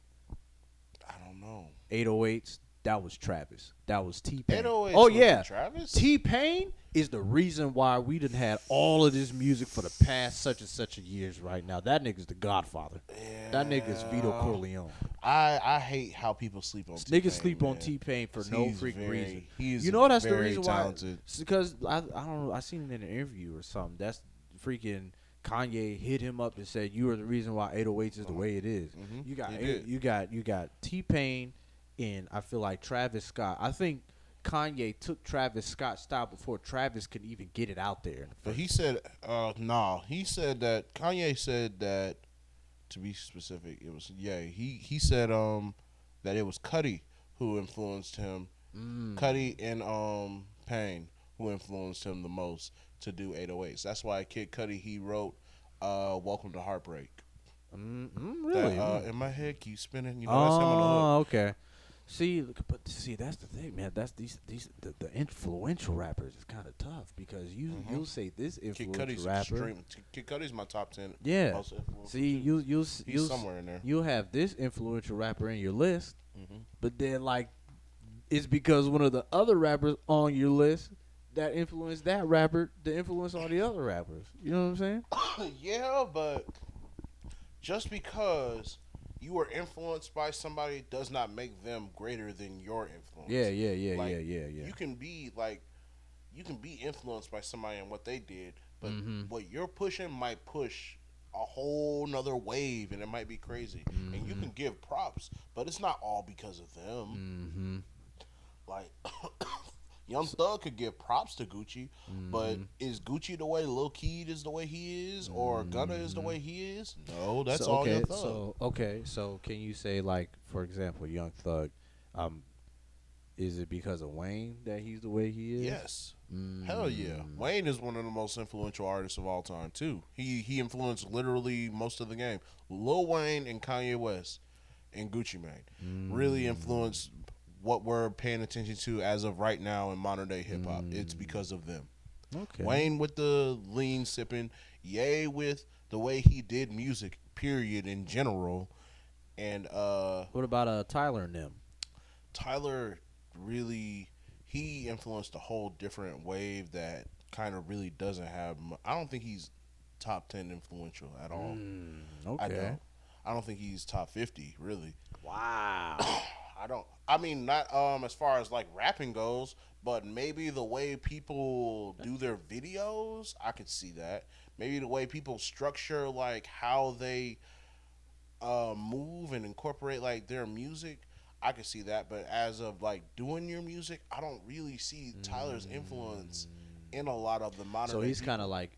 I don't know. 808s, that was Travis. That was T-Pain. 808s oh, yeah. Travis? T-Pain is the reason why we done had all of this music for the past such and such a years right now. That nigga's the Godfather. Yeah. That nigga's Vito Corleone. I hate how people sleep on T-Pain. Niggas sleep on T-Pain for no freaking reason. He's that's the very reason talented. why. Because I don't know. I seen it in an interview or something. That's freaking Kanye hit him up and said, "You are the reason why 808s is the way it is." Mm-hmm. You got T-Pain and I feel like Travis Scott. I think Kanye took Travis Scott's style before Travis could even get it out there. But he said, he said that Kanye said that, to be specific, it was he said that it was Cudi who influenced him. Cudi and Payne who influenced him the most to do 808s. That's why Kid Cudi, he wrote Welcome to Heartbreak. Really? That, in my head keeps spinning. You know, that's him on the hook. Okay. See, that's the thing, man. That's the influential rappers is kind of tough because you'll say this influential rapper. Kid Cudi's my top 10. Yeah. Most influential. See, he's somewhere in there. You'll have this influential rapper in your list, but then like it's because one of the other rappers on your list that influenced that rapper to influence all the other rappers. You know what I'm saying? Yeah, but just because you were influenced by somebody does not make them greater than your influence. Yeah. You can be influenced by somebody and what they did, but what you're pushing might push a whole nother wave, and it might be crazy. And you can give props, but it's not all because of them. Like, Young Thug could give props to Gucci, but is Gucci the way Lil Keed is the way he is, or Gunna is the way he is? No, that's all Young Thug. So can you say, like, for example, Young Thug, is it because of Wayne that he's the way he is? Yes. Hell yeah. Wayne is one of the most influential artists of all time, too. He influenced literally most of the game. Lil Wayne and Kanye West and Gucci Mane really influenced what we're paying attention to as of right now in modern day hip hop. It's because of them. Okay. Wayne with the lean sipping, Ye with the way he did music, period, in general. And what about Tyler and them? Tyler really, he influenced a whole different wave that kind of really doesn't have. I don't think he's top 10 influential at all. Okay. I don't think he's top 50 really. Wow. I mean, not as far as like rapping goes, but maybe the way people do their videos, I could see that. Maybe the way people structure like how they move and incorporate like their music, I could see that. But as of like doing your music, I don't really see Tyler's influence in a lot of the modern. So he's kind of like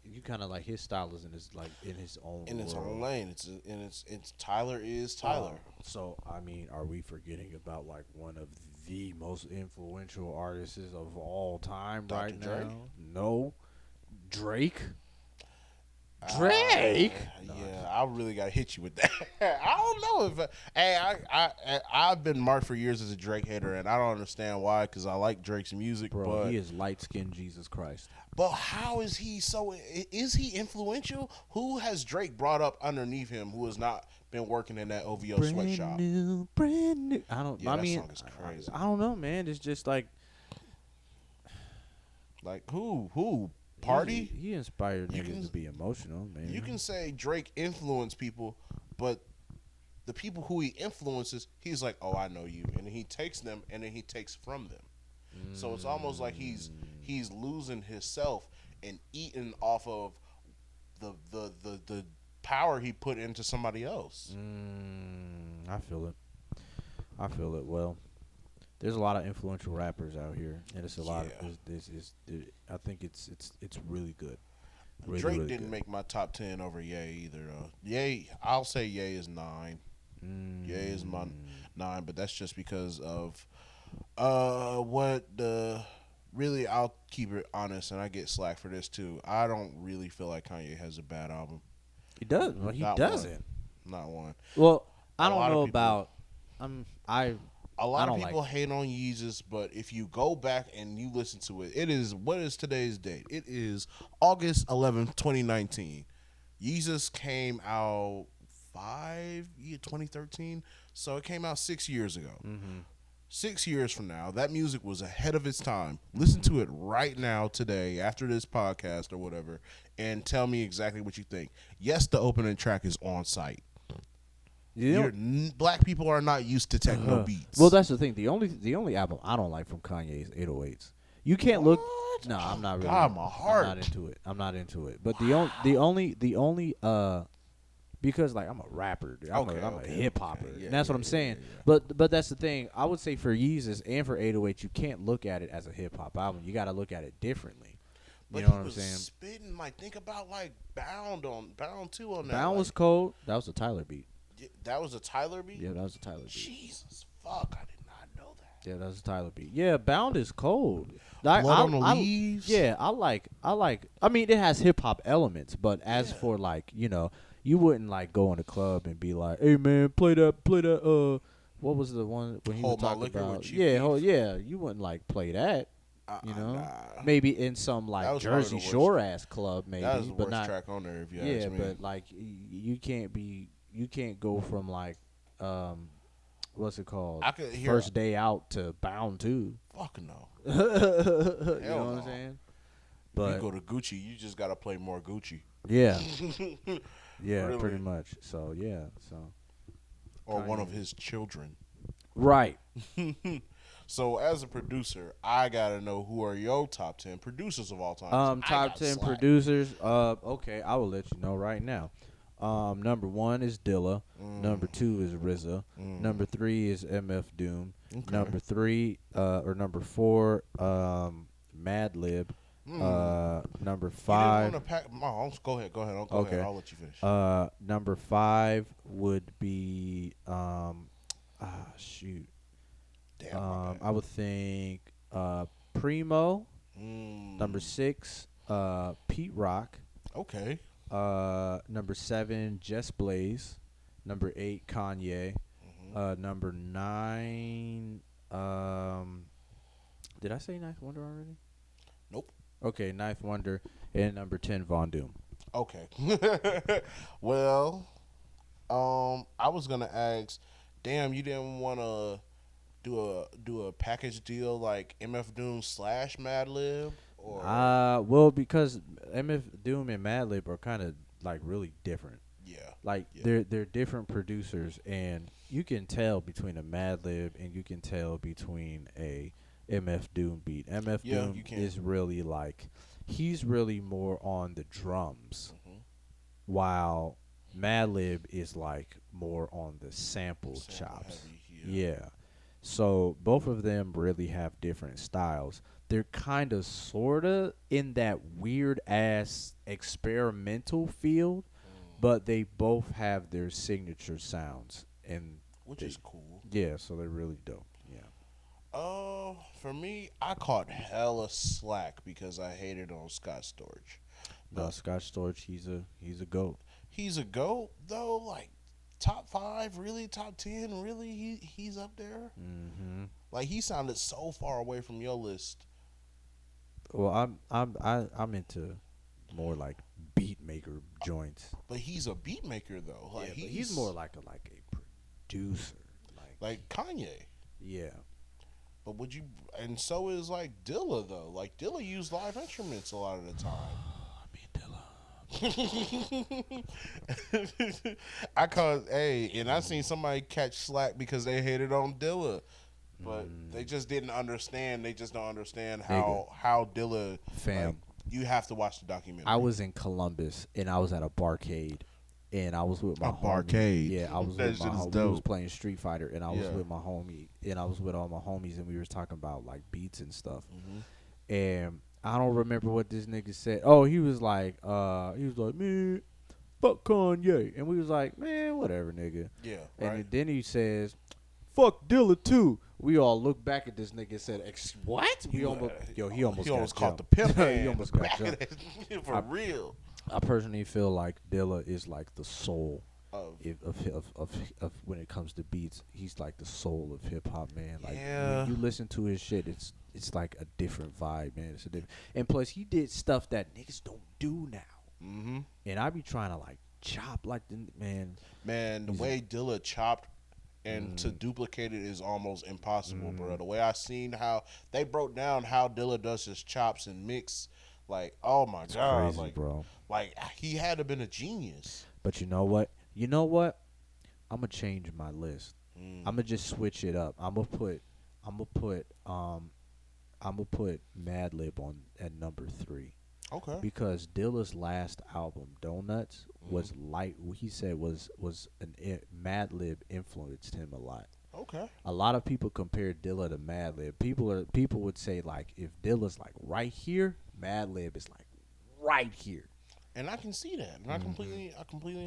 his style is in his own lane. It's Tyler is Tyler. So I mean, are we forgetting about like one of the most influential artists of all time right Drake? now? No, Drake. Drake. Yeah, I really gotta hit you with that. I don't know if I've been marked for years as a Drake hater, and I don't understand why. Because I like Drake's music, bro. He is light skinned Jesus Christ. But how is he so? Is he influential? Who has Drake brought up underneath him who has not been working in that OVO sweatshop? Brand new. I don't. Yeah, I mean, that song is crazy. I don't know, man. It's just like who. Party? He inspired niggas to be emotional, man. You can say Drake influenced people, but the people who he influences, he's like, oh, I know you. And then he takes them, and then he takes from them. So it's almost like he's losing himself and eating off of the power he put into somebody else. I feel it. Well, there's a lot of influential rappers out here, and it's a lot. Yeah. I think it's really good. Really, Drake really didn't good. make my top 10 over Ye either. Ye, I'll say Ye is 9. Ye is my 9, but that's just because of what the. Really, I'll keep it honest, and I get slack for this too. I don't really feel like Kanye has a bad album. He does. Well, he Not doesn't. Not one. Well, I A don't lot of know people- about. A lot I of don't people like hate on Yeezus, but if you go back and you listen to it, what is today's date? It is August 11th, 2019. Yeezus came out 2013, so it came out 6 years ago. 6 years from now, that music was ahead of its time. Listen to it right now, today, after this podcast or whatever, and tell me exactly what you think. Yes, the opening track is on site. Black people are not used to techno beats. Well, that's the thing. The only album I don't like from Kanye is 808s. You can't look. No, I'm not really. God, my heart. I'm not into it. But the only because like I'm a rapper, dude. I'm a hip hopper. Okay. Yeah, and that's what I'm saying. But that's the thing. I would say for Yeezus and for 808, you can't look at it as a hip hop album. You got to look at it differently. You know what I'm saying? Spitting, like, think about like Bound 2 on that. Bound like, was cold. That was a Tyler beat. That was a Tyler beat? Yeah, that was a Tyler beat. Jesus, fuck, I did not know that. Yeah, that was a Tyler beat. Yeah, Bound is cold. Blood on the Leaves? Yeah, I like. I mean, it has hip hop elements, but as for like, you wouldn't like go in a club and be like, "Hey man, play that. What was the one when he was Hold My talking Liquor about? with Chief Yeah, Keef? you wouldn't like play that. Nah. Maybe in some That like was probably Jersey the worst. Shore ass club, maybe, That was the but worst not. track on there, if you Yeah, ask me. but like you can't go from like what's it called? I could hear First Day Out to Bound 2. Fuck no. You know what no. I'm saying? But you go to Gucci, you just gotta play more Gucci. yeah, yeah, Really? pretty much. So yeah, Or one Kanye. of his children. right. So as a producer, I gotta know who are your top 10 producers of all time. I Top got 10 slack. producers. Okay, I will let you know right now. Number 1 is Dilla. Number 2 is RZA. Number 3 is MF Doom. Okay. Number 4, Madlib. Number 5. You didn't want to go ahead. Go ahead. Okay. I'll let you finish. Number 5 would be shoot. Damn. my bad. I would think Primo. Mm, Number 6, Pete Rock. Okay. Number 7, Jess Blaze. Number 8, Kanye. Number 9, did I say Ninth Wonder already? Nope. Okay, Ninth Wonder. And number 10, VaunDoom. Okay. Well, I was gonna ask. Damn, you didn't want to do a package deal like MF Doom / Madlib, or Well, because MF Doom and Madlib are kind of like really different. yeah. Like Yeah. they're different producers, and you can tell between a Madlib and you can tell between a MF Doom beat. MF Yeah, Doom you can. is really like he's really more on the drums, Mhm. while Madlib is like more on the sample chops. Heavy, Yeah. So both of them really have different styles. They're kind of sort of in that weird ass experimental field, but they both have their signature sounds, and which is cool. yeah, so they're really dope. Yeah. For me, I caught hella slack because I hated on Scott Storch. Scott Storch, he's a goat. He's a GOAT though, like top 5, really top 10, really he's up there. Mm-hmm. Like he sounded so far away from your list. Well, I'm into more like beat maker joints. But he's a beat maker though. Like Yeah, but he's more like a producer. like Kanye. Yeah. But would you? And so is like Dilla though. Like Dilla used live instruments a lot of the time. I cause and I seen somebody catch slack because they hated on Dilla, but they just didn't understand. They just don't understand how Dilla. Fam. Like, you have to watch the documentary. I was in Columbus and I was at a barcade, and I was with my homie. Barcade. Yeah, I was That with my shit is homie. We was dope. playing Street Fighter, and I was Yeah. with my homie, and I was with all my homies, and we was talking about like beats and stuff. Mm-hmm. And I don't remember what this nigga said. Oh, he was like, man, fuck Kanye, and we was like, man, whatever, nigga. Yeah, And right. then he says, fuck Dilla too. We all looked back at this nigga and said, what? He almost got caught the jumped. pimp hand. He almost got jumped. For real. I personally feel like Dilla is like the soul Of of when it comes to beats. He's like the soul of hip hop, man. Like Yeah. when you listen to his shit, it's like a different vibe, man. It's a different, and plus he did stuff that niggas don't do now. Mm-hmm. And I be trying to like chop like the man. Man, the way Dilla chopped and to duplicate it is almost impossible, bro. The way I seen how they broke down how Dilla does his chops and mix, like, oh my god, Crazy, like, bro. like he had to have been a genius. But you know what? I'm gonna change my list. Mm. I'm gonna just switch it up. I'm gonna put Madlib on at number 3. Okay. Because Dilla's last album, Donuts, was light. He said was Madlib influenced him a lot. Okay. A lot of people compare Dilla to Madlib. People would say like if Dilla's like right here, Madlib is like right here. And I can see that, and I completely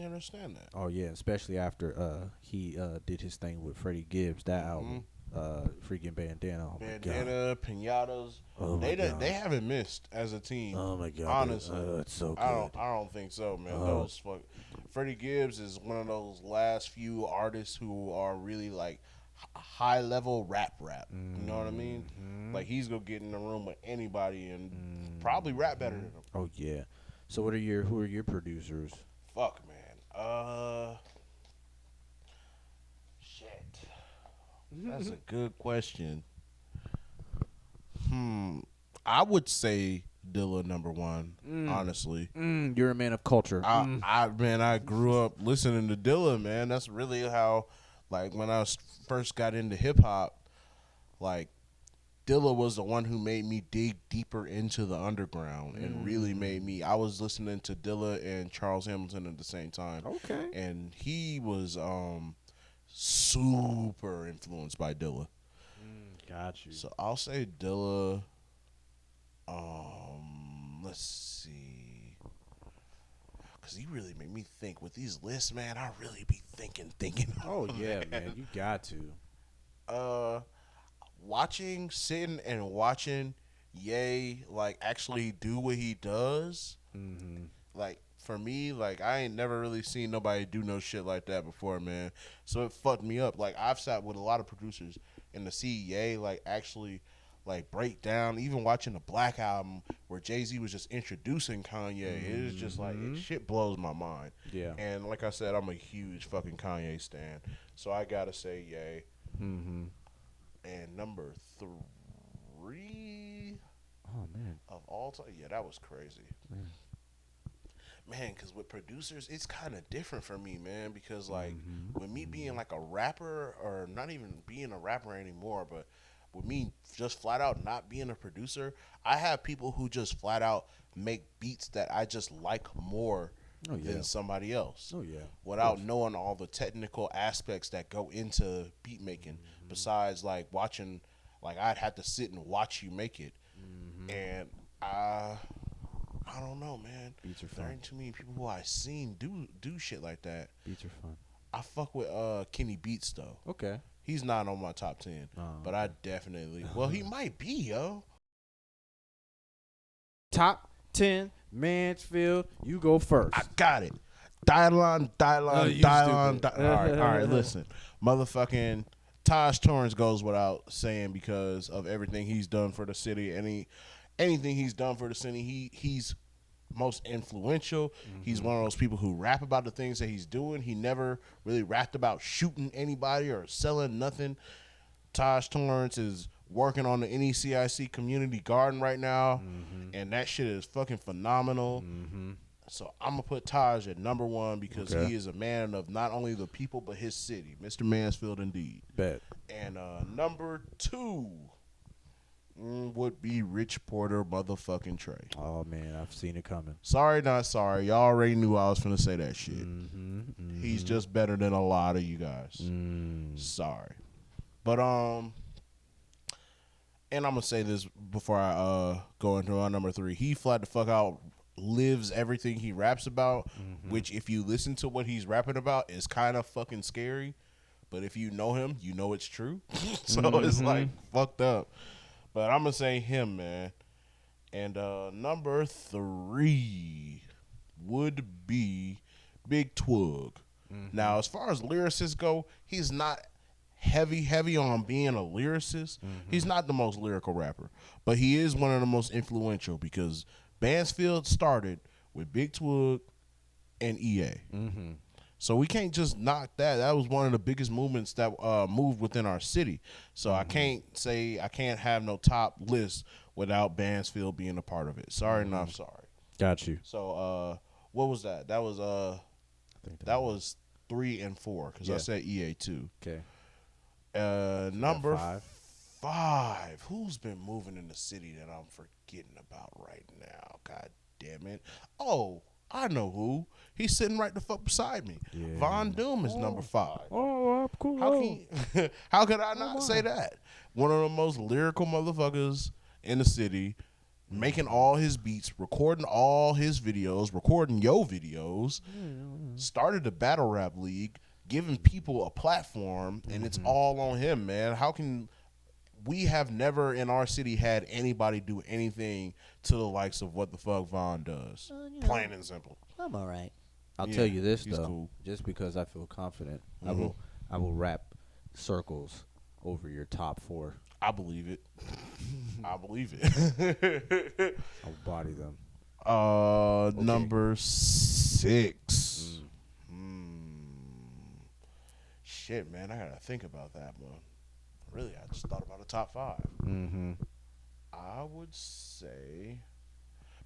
understand that. Oh yeah, especially after he did his thing with Freddie Gibbs, that album, freaking Bandana. Oh Bandana, Pinatas. Oh my God. They haven't missed as a team. Oh my God, honestly, it's so good. I don't think so, man. Those Freddie Gibbs is one of those last few artists who are really like high level rap. You know what I mean? Like he's gonna get in the room with anybody and probably rap better than him. Oh yeah. So who are your producers? Fuck, man. Shit. That's a good question. I would say Dilla number 1, honestly. You're a man of culture. I grew up listening to Dilla, man. That's really how, like, when I first got into hip hop, like, Dilla was the one who made me dig deeper into the underground and really made me. I was listening to Dilla and Charles Hamilton at the same time. Okay. And he was super influenced by Dilla. Got you. So I'll say Dilla. Let's see. Because he really made me think with these lists, man. I really be thinking. Oh yeah, man. You got to. Sitting and watching Ye like actually do what he does. Like for me, like I ain't never really seen nobody do no shit like that before, man. So it fucked me up. Like I've sat with a lot of producers and to see Ye like actually like break down, even watching the Black album where Jay-Z was just introducing Kanye, it is just like shit blows my mind. Yeah. And like I said, I'm a huge fucking Kanye stan, so I gotta say Ye. And number 3 Oh man. of all time, yeah, that was crazy. Man, because with producers, it's kind of different for me, man. Because like with me being like a rapper, or not even being a rapper anymore, but with me just flat out not being a producer, I have people who just flat out make beats that I just like more than somebody else. Oh yeah. Without knowing all the technical aspects that go into beat making, besides like watching, like I'd have to sit and watch you make it, and I don't know, man. Beats are There fun. ain't too many people who I seen do shit like that. Beats are fun. I fuck with Kenny Beats though. Okay. He's not on my top 10, but I definitely. Well, he might be, yo. Top 10 Mansfield. You go first. I got it. Dialon. All right, listen. Motherfucking Taj Torrance goes without saying because of everything he's done for the city. Anything he's done for the city, he's most influential. He's one of those people who rap about the things that he's doing. He never really rapped about shooting anybody or selling nothing. Taj Torrance is working on the NECIC community garden right now, and that shit is fucking phenomenal. So I'm gonna put Taj at number 1 because he is a man of not only the people but his city, Mr. Mansfield indeed. Bet. And number 2, would be Rich Porter motherfucking Trey. Oh man, I've seen it coming. Sorry, not sorry. Y'all already knew I was finna say that shit. He's just better than a lot of you guys. Sorry. But and I'm gonna say this before I go into our number 3. He flat the fuck out lives everything he raps about, which if you listen to what he's rapping about is kind of fucking scary. But if you know him, you know it's true. So it's like fucked up. But I'm gonna say him, man. And number 3 would be Big Twug. Now, as far as lyricists go, he's not heavy on being a lyricist. He's not the most lyrical rapper, but he is one of the most influential because Bansfield started with Big Twug and EA. So we can't just knock that. That was one of the biggest movements that moved within our city. So I can't have no top list without Bansfield being a part of it. Sorry, not sorry. Got you. So what was that? That was that was 3 and 4 because I said EA too. Okay. Number 5. Who's been moving in the city that I'm forgetting about right now? God damn it. Oh, I know who. He's sitting right the fuck beside me. Yeah. VaunDoom is number 5. Oh, cool. How could I not say that? One of the most lyrical motherfuckers in the city, making all his beats, recording all his videos, recording your videos, started the battle rap league, giving people a platform, and it's all on him, man. How can we have never in our city had anybody do anything to the likes of what the fuck Von does? Plain and simple. I'm all right. I'll tell you this he's though, cool. just because I feel confident, I will wrap circles over your top 4. I believe it. I believe it. I'll body them. Number 6. Shit, man, I gotta think about that one. Really, I just thought about a top 5. I would say,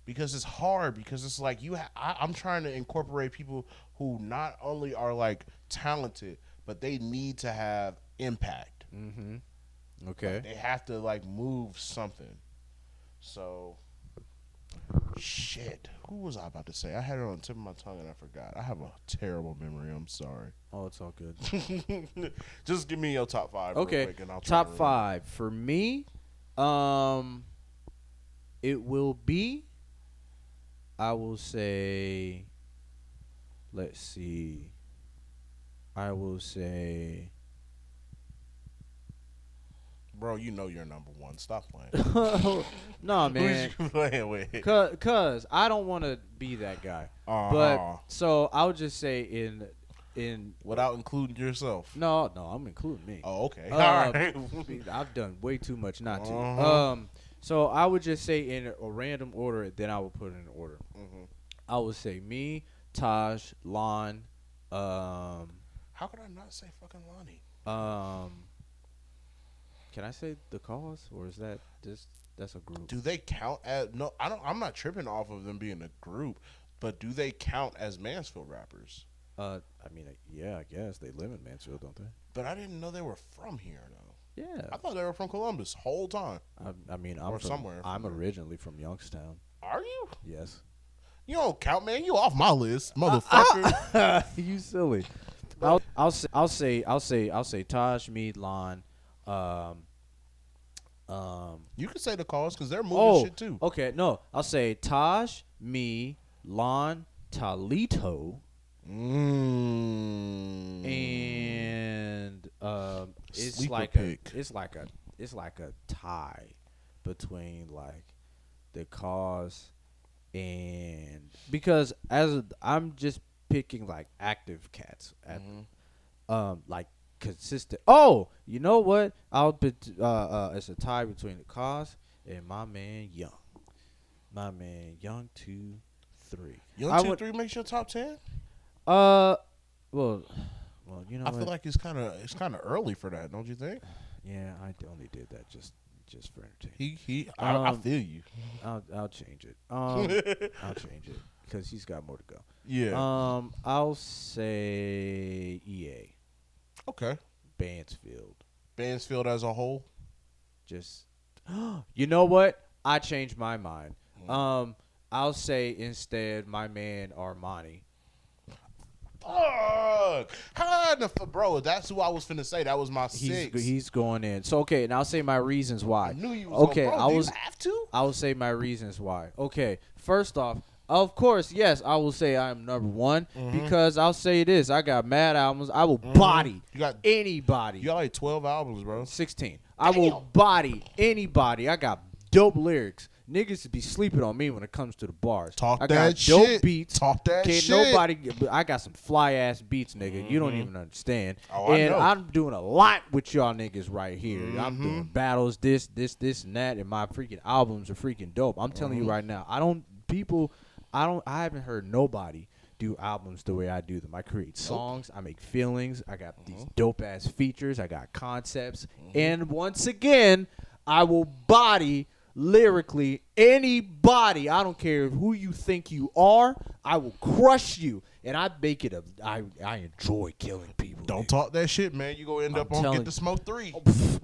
because it's hard, because it's like I'm trying to incorporate people who not only are like talented, but they need to have impact. Okay. Like, they have to like move something. So, shit. Who was I about to say? I had it on the tip of my tongue and I forgot. I have a terrible memory. I'm sorry. Oh, it's all good. Just give me your top 5. Okay. Real quick and I'll try Top 5 for me. It will be. I will say. Let's see. I will say. Bro, you know you're number 1. Stop playing. No, man. Who's you playing with? Cause I don't want to be that guy. But so I would just say in without including yourself. No, I'm including me. Oh, okay. All right. I've done way too much not to. So I would just say in a random order, then I would put it in order. I would say me, Taj, Lon. How could I not say fucking Lonnie? Can I say the cause, or is that that's a group? Do they count as no? I don't. I'm not tripping off of them being a group, but do they count as Mansfield rappers? I mean, yeah, I guess they live in Mansfield, don't they? But I didn't know they were from here though. Yeah, I thought they were from Columbus whole time. I mean, or somewhere. I'm originally from Youngstown. Are you? Yes. You don't count, man. You off my list, motherfucker. You silly. I'll say Taj, me, Lon. You can say the cause because they're moving shit too. Okay, no, I'll say Taj, me, Lon, Talito, and it's like a tie between like the cause and because I'm just picking like active cats at like consistent. Oh, you know what? I'll put it's a tie between the cause and my man Young. My man Young 2-3. Young 2-3 makes your top 10? Well, you know I feel like it's kind of early for that, don't you think? Yeah, I only did that just for entertainment. I feel you. I'll change it. I'll change it because he's got more to go. Yeah. I'll say EA. Okay. Bansfield as a whole. Just You know what? I changed my mind. I'll say instead my man Armani. Fuck. Bro, that's who I was finna say. That was my six. He's going in. So okay, and I'll say my reasons why. I knew you was okay. Bro, you have to? I will say my reasons why. Okay, first off, of course, yes, I will say I'm number one because I'll say this: I got mad albums. I will body anybody. You got like 12 albums, bro. 16. I will body anybody. I got dope lyrics. Niggas be sleeping on me when it comes to the bars. I got that dope shit. beats. Talk that Can't shit. nobody. I got some fly ass beats, nigga. You don't even understand. Oh, and I know. I'm doing a lot with y'all niggas right here. I'm doing battles, this, and that, and my freaking albums are freaking dope. I'm telling you right now. I haven't heard nobody do albums the way I do them. I create songs. I make feelings. I got these dope ass features. I got concepts. And once again, I will body lyrically anybody. I don't care who you think you are. I will crush you, and I make it I enjoy killing people. Don't talk that shit, man. You gonna end up on Get the Smoke 3.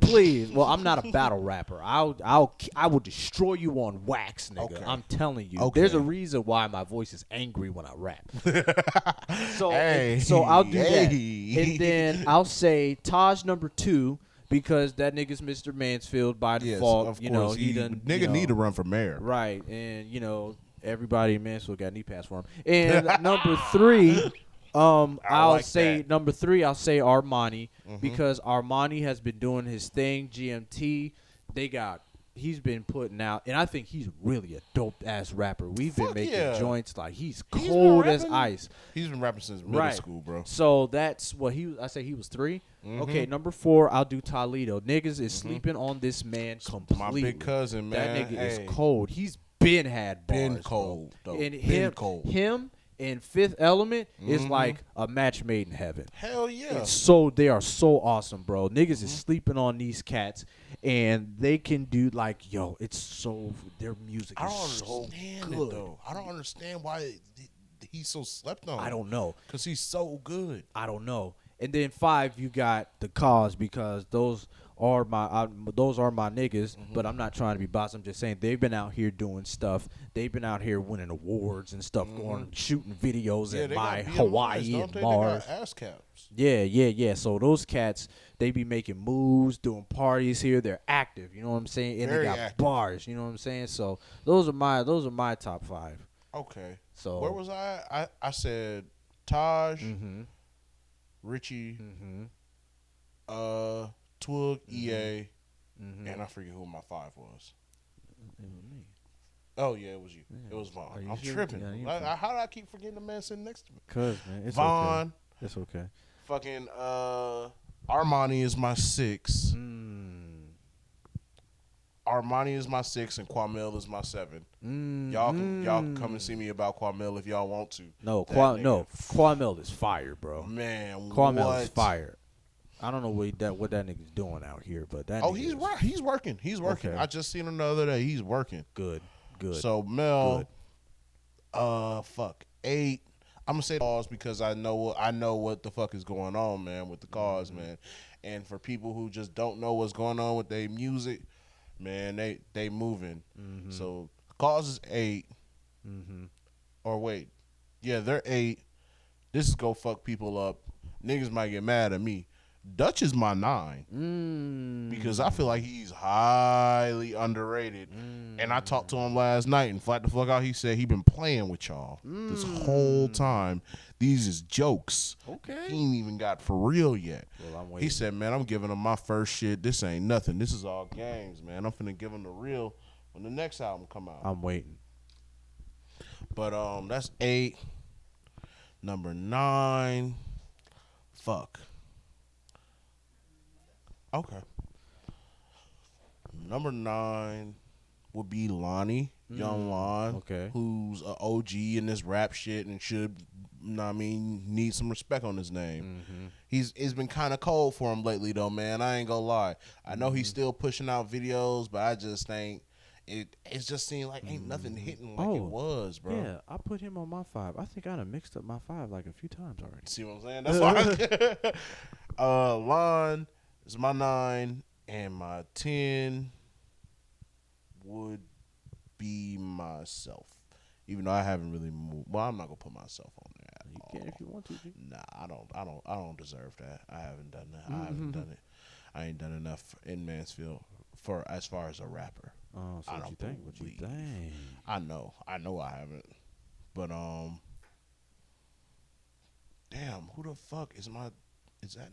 Please. Well, I'm not a battle rapper. I will destroy you on wax, nigga. Okay. I'm telling you. Okay. There's a reason why my voice is angry when I rap. So Hey, I'll do that, hey. and then I'll say Taj number 2. Because that nigga's Mr. Mansfield by default. Of you know, course. he done. Nigga need to run for mayor. Right, and you know, everybody in Mansfield got knee pads for him. And number 3, I'll say that. number 3. I'll say Armani because Armani has been doing his thing. GMT, he's been putting out, and I think he's really a dope ass rapper. We've been making joints like he's cold as ice. He's been rapping since middle school, bro. So that's what I say he was 3. Okay, number 4, I'll do Toledo. Niggas is sleeping on this man completely. My big cousin, man. That nigga is cold. He's been had bars. Been cold, though. And cold. Him and Fifth Element is like a match made in heaven. Hell yeah. They are so awesome, bro. Niggas is sleeping on these cats, and they can do like, yo, their music is so good. Though. I don't understand why he's so slept on. I don't know. Because he's so good. I don't know. And then 5, you got The Cause because those are my niggas. But I'm not trying to be boss. I'm just saying they've been out here doing stuff. They've been out here winning awards and stuff, going shooting videos at my Hawaii and Mars. They got ass caps. Yeah. So those cats, they be making moves, doing parties here. They're active. You know what I'm saying? And Very they got active. bars. You know what I'm saying? So those are my top 5. Okay. So where was I? I said Taj. Richie, Twig, EA, and I forget who my 5 was. Oh yeah, it was you. It was Vaughn. I'm tripping. Yeah, how did I keep forgetting the man sitting next to me? Cause man, it's Vaughn. Okay. It's okay. Fucking Armani is my 6. Armani is my 6 and Kwamel is my 7. Y'all can come and see me about Kwamel if y'all want to. No, Kwamel is fire, bro. Man, Kwamel is fire. I don't know what that nigga's doing out here, but that. He's working. He's working. Okay. I just seen him the other day. He's working. Good. So Mel, 8. I'm gonna say Cause because I know what the fuck is going on, man, with the Cause, man. And for people who just don't know what's going on with their music, man, they moving. So Cause is 8. Or wait, yeah, they're 8. This is go fuck people up. Niggas might get mad at me. Dutch is my 9 because I feel like he's highly underrated. And I talked to him last night, and flat the fuck out, he said he been playing with y'all this whole time. These is jokes. Okay, he ain't even got for real yet. Well, I'm waiting. He said, man, I'm giving him my first shit. This ain't nothing. This is all games, man. I'm finna give him the real when the next album come out. I'm waiting. But that's 8. Number 9. Fuck. Okay. Number 9 would be Lonnie, Young Lon, who's an OG in this rap shit and should, need some respect on his name. It's been kind of cold for him lately, though, man. I ain't gonna lie. I know he's still pushing out videos, but I just think it's just seemed like ain't nothing hitting like it was, bro. Yeah, I put him on my 5. I think I done mixed up my 5 like a few times already. See what I'm saying? That's why Lon is my 9 and my 10. would be myself. Even though I haven't really moved. Well, I'm not gonna put myself on there at all. You can if you want to. Nah, I don't deserve that. I haven't done that. I haven't done it. I ain't done enough in Mansfield for as far as a rapper. Oh, so what you think? What you think? I know I haven't. But damn, who the fuck is that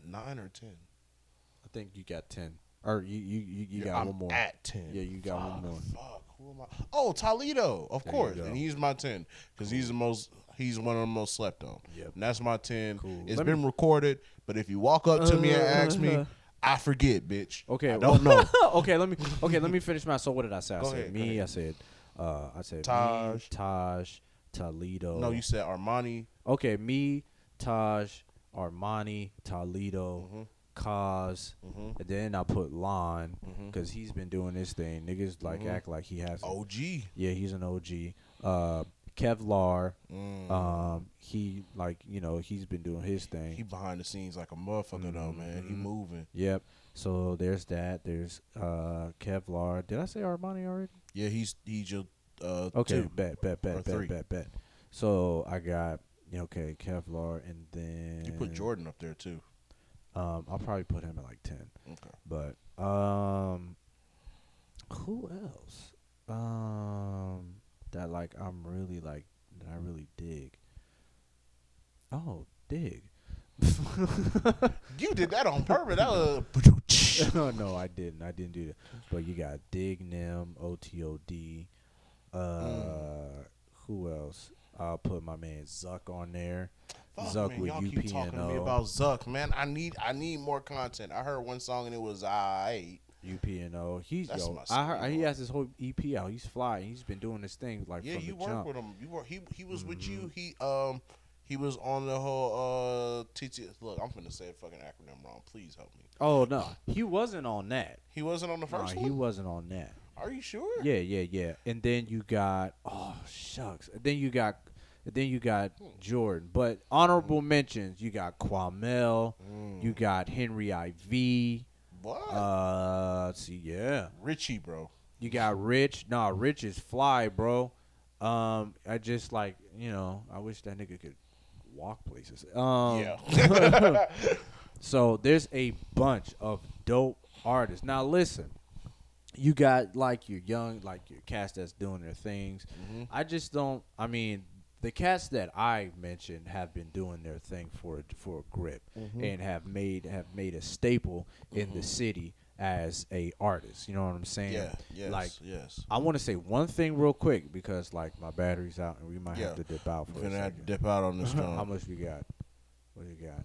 9 or 10? I think you got 10. Or you got one more. At 10. Yeah, you got one more. Fuck, who am I? Oh, Toledo, of course, and he's my 10 because he's one of the most slept on. Yep. And that's my 10. Cool. It's been recorded, but if you walk up to me and ask me, I forget, bitch. Okay, I don't know. okay, let me finish my. So what did I say? Go ahead. I said Taj. me, Taj, Toledo. No, you said Armani. Okay, me, Taj, Armani, Toledo, Cause, and then I put Lon because he's been doing this thing. Niggas like act like he has OG. Yeah, he's an OG. Kevlar, he he's been doing his thing. He behind the scenes like a motherfucker though, man. He moving. Yep. So there's that. There's Kevlar. Did I say Armani already? Yeah, he's your okay. 2. Bet. So I got Kevlar, and then You put Jordan up there too. I'll probably put him at like 10. Okay. But who else? That like I'm really like that I really dig. Oh, dig. You did that on purpose. That was No, I didn't do that. But you got Dig Nim, OTOD. Who else? I'll put my man Zuck on there. Fuck, Zuck man, with y'all UPNO. keep talking to me about Zuck, man. I need more content. I heard one song and it was aight. UPNO. He's That's yo. my I heard song. he has his whole EP out. He's flying. He's been doing this thing like Yeah, from you the work jump. with him. He was with you. He was on the whole TT. Look, I'm finna say a fucking acronym wrong. Please help me. Oh no, he wasn't on that. He wasn't on the first one. He wasn't on that. Are you sure? Yeah. And then you got shucks. And then you got Jordan. But honorable mentions, you got Kwamel, you got Henry IV. What? Let's see, yeah. Richie, bro. You got Rich. Nah, Rich is fly, bro. I just like, I wish that nigga could walk places. Yeah. So there's a bunch of dope artists. Now listen, you got like your young, like your cats that's doing their things. I just don't. I mean, the cats that I mentioned have been doing their thing for a grip and have made a staple in the city as a artist. You know what I'm saying? Yeah. Yes. Yes. I want to say one thing real quick because like my battery's out and we might have to dip out for a second. Gonna have to dip out on this joint. How much we got? What do you got?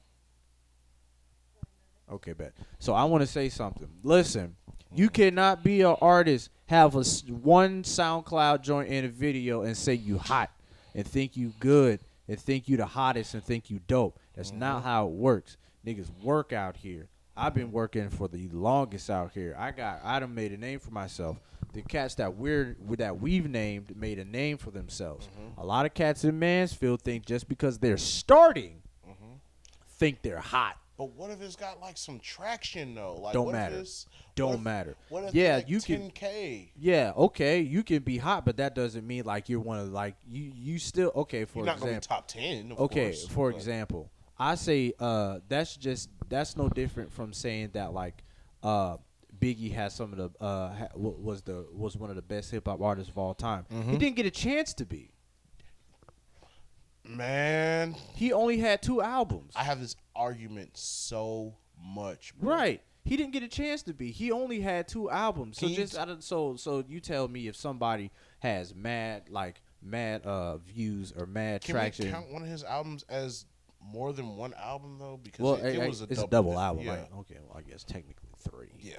Okay, bet. So I want to say something. Listen, you cannot be an artist, have one SoundCloud joint in a video and say you hot and think you good and think you the hottest and think you dope. That's not how it works. Niggas work out here. I've been working for the longest out here. I done made a name for myself. The cats that we've named made a name for themselves. A lot of cats in Mansfield think just because they're starting, think they're hot. But what if it's got like some traction though? Like, Don't matter. Don't matter. What if yeah, like you 10K? can. Yeah, okay, you can be hot, but that doesn't mean like you're one of like you still okay. For You're not example, gonna be top 10. Of okay, course, for example, I say that's no different from saying that like Biggie has some of the was one of the best hip hop artists of all time. He didn't get a chance to be. Man, he only had 2 albums. I have this argument so much, bro. Right. He didn't get a chance to be. He only had 2 albums. So you tell me if somebody has mad views or mad traction. Can we count one of his albums as more than one album though? Because it was a double album. Yeah. Right? Okay, well I guess technically 3. Yeah,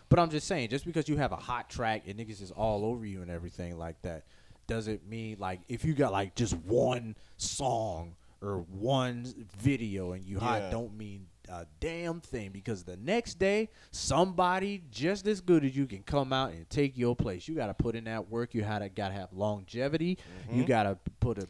but I'm just saying, just because you have a hot track and niggas is all over you and everything like that, doesn't mean like if you got like just one song or one video and you hot, don't mean a damn thing, because the next day somebody just as good as you can come out and take your place. You got to put in that work. You got to have longevity. You got to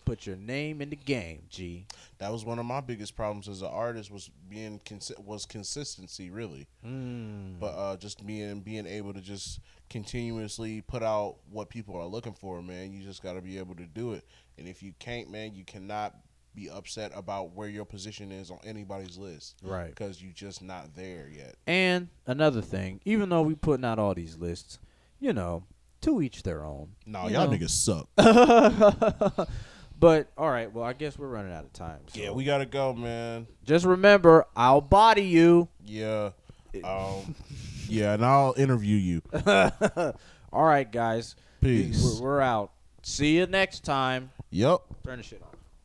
put your name in the game. G. That was one of my biggest problems as an artist, was consistency, really. But just being able to just continuously put out what people are looking for, man. You just got to be able to do it. And if you can't, man, you cannot be upset about where your position is on anybody's list, right? Because you're just not there yet. And another thing, even though we putting out all these lists, you know, to each their own. No, y'all niggas suck. But all right, well, I guess we're running out of time. So. Yeah, we gotta go, man. Just remember, I'll body you. Yeah. Yeah, and I'll interview you. All right, guys. Peace. We're out. See you next time. Yep. Turn the shit off.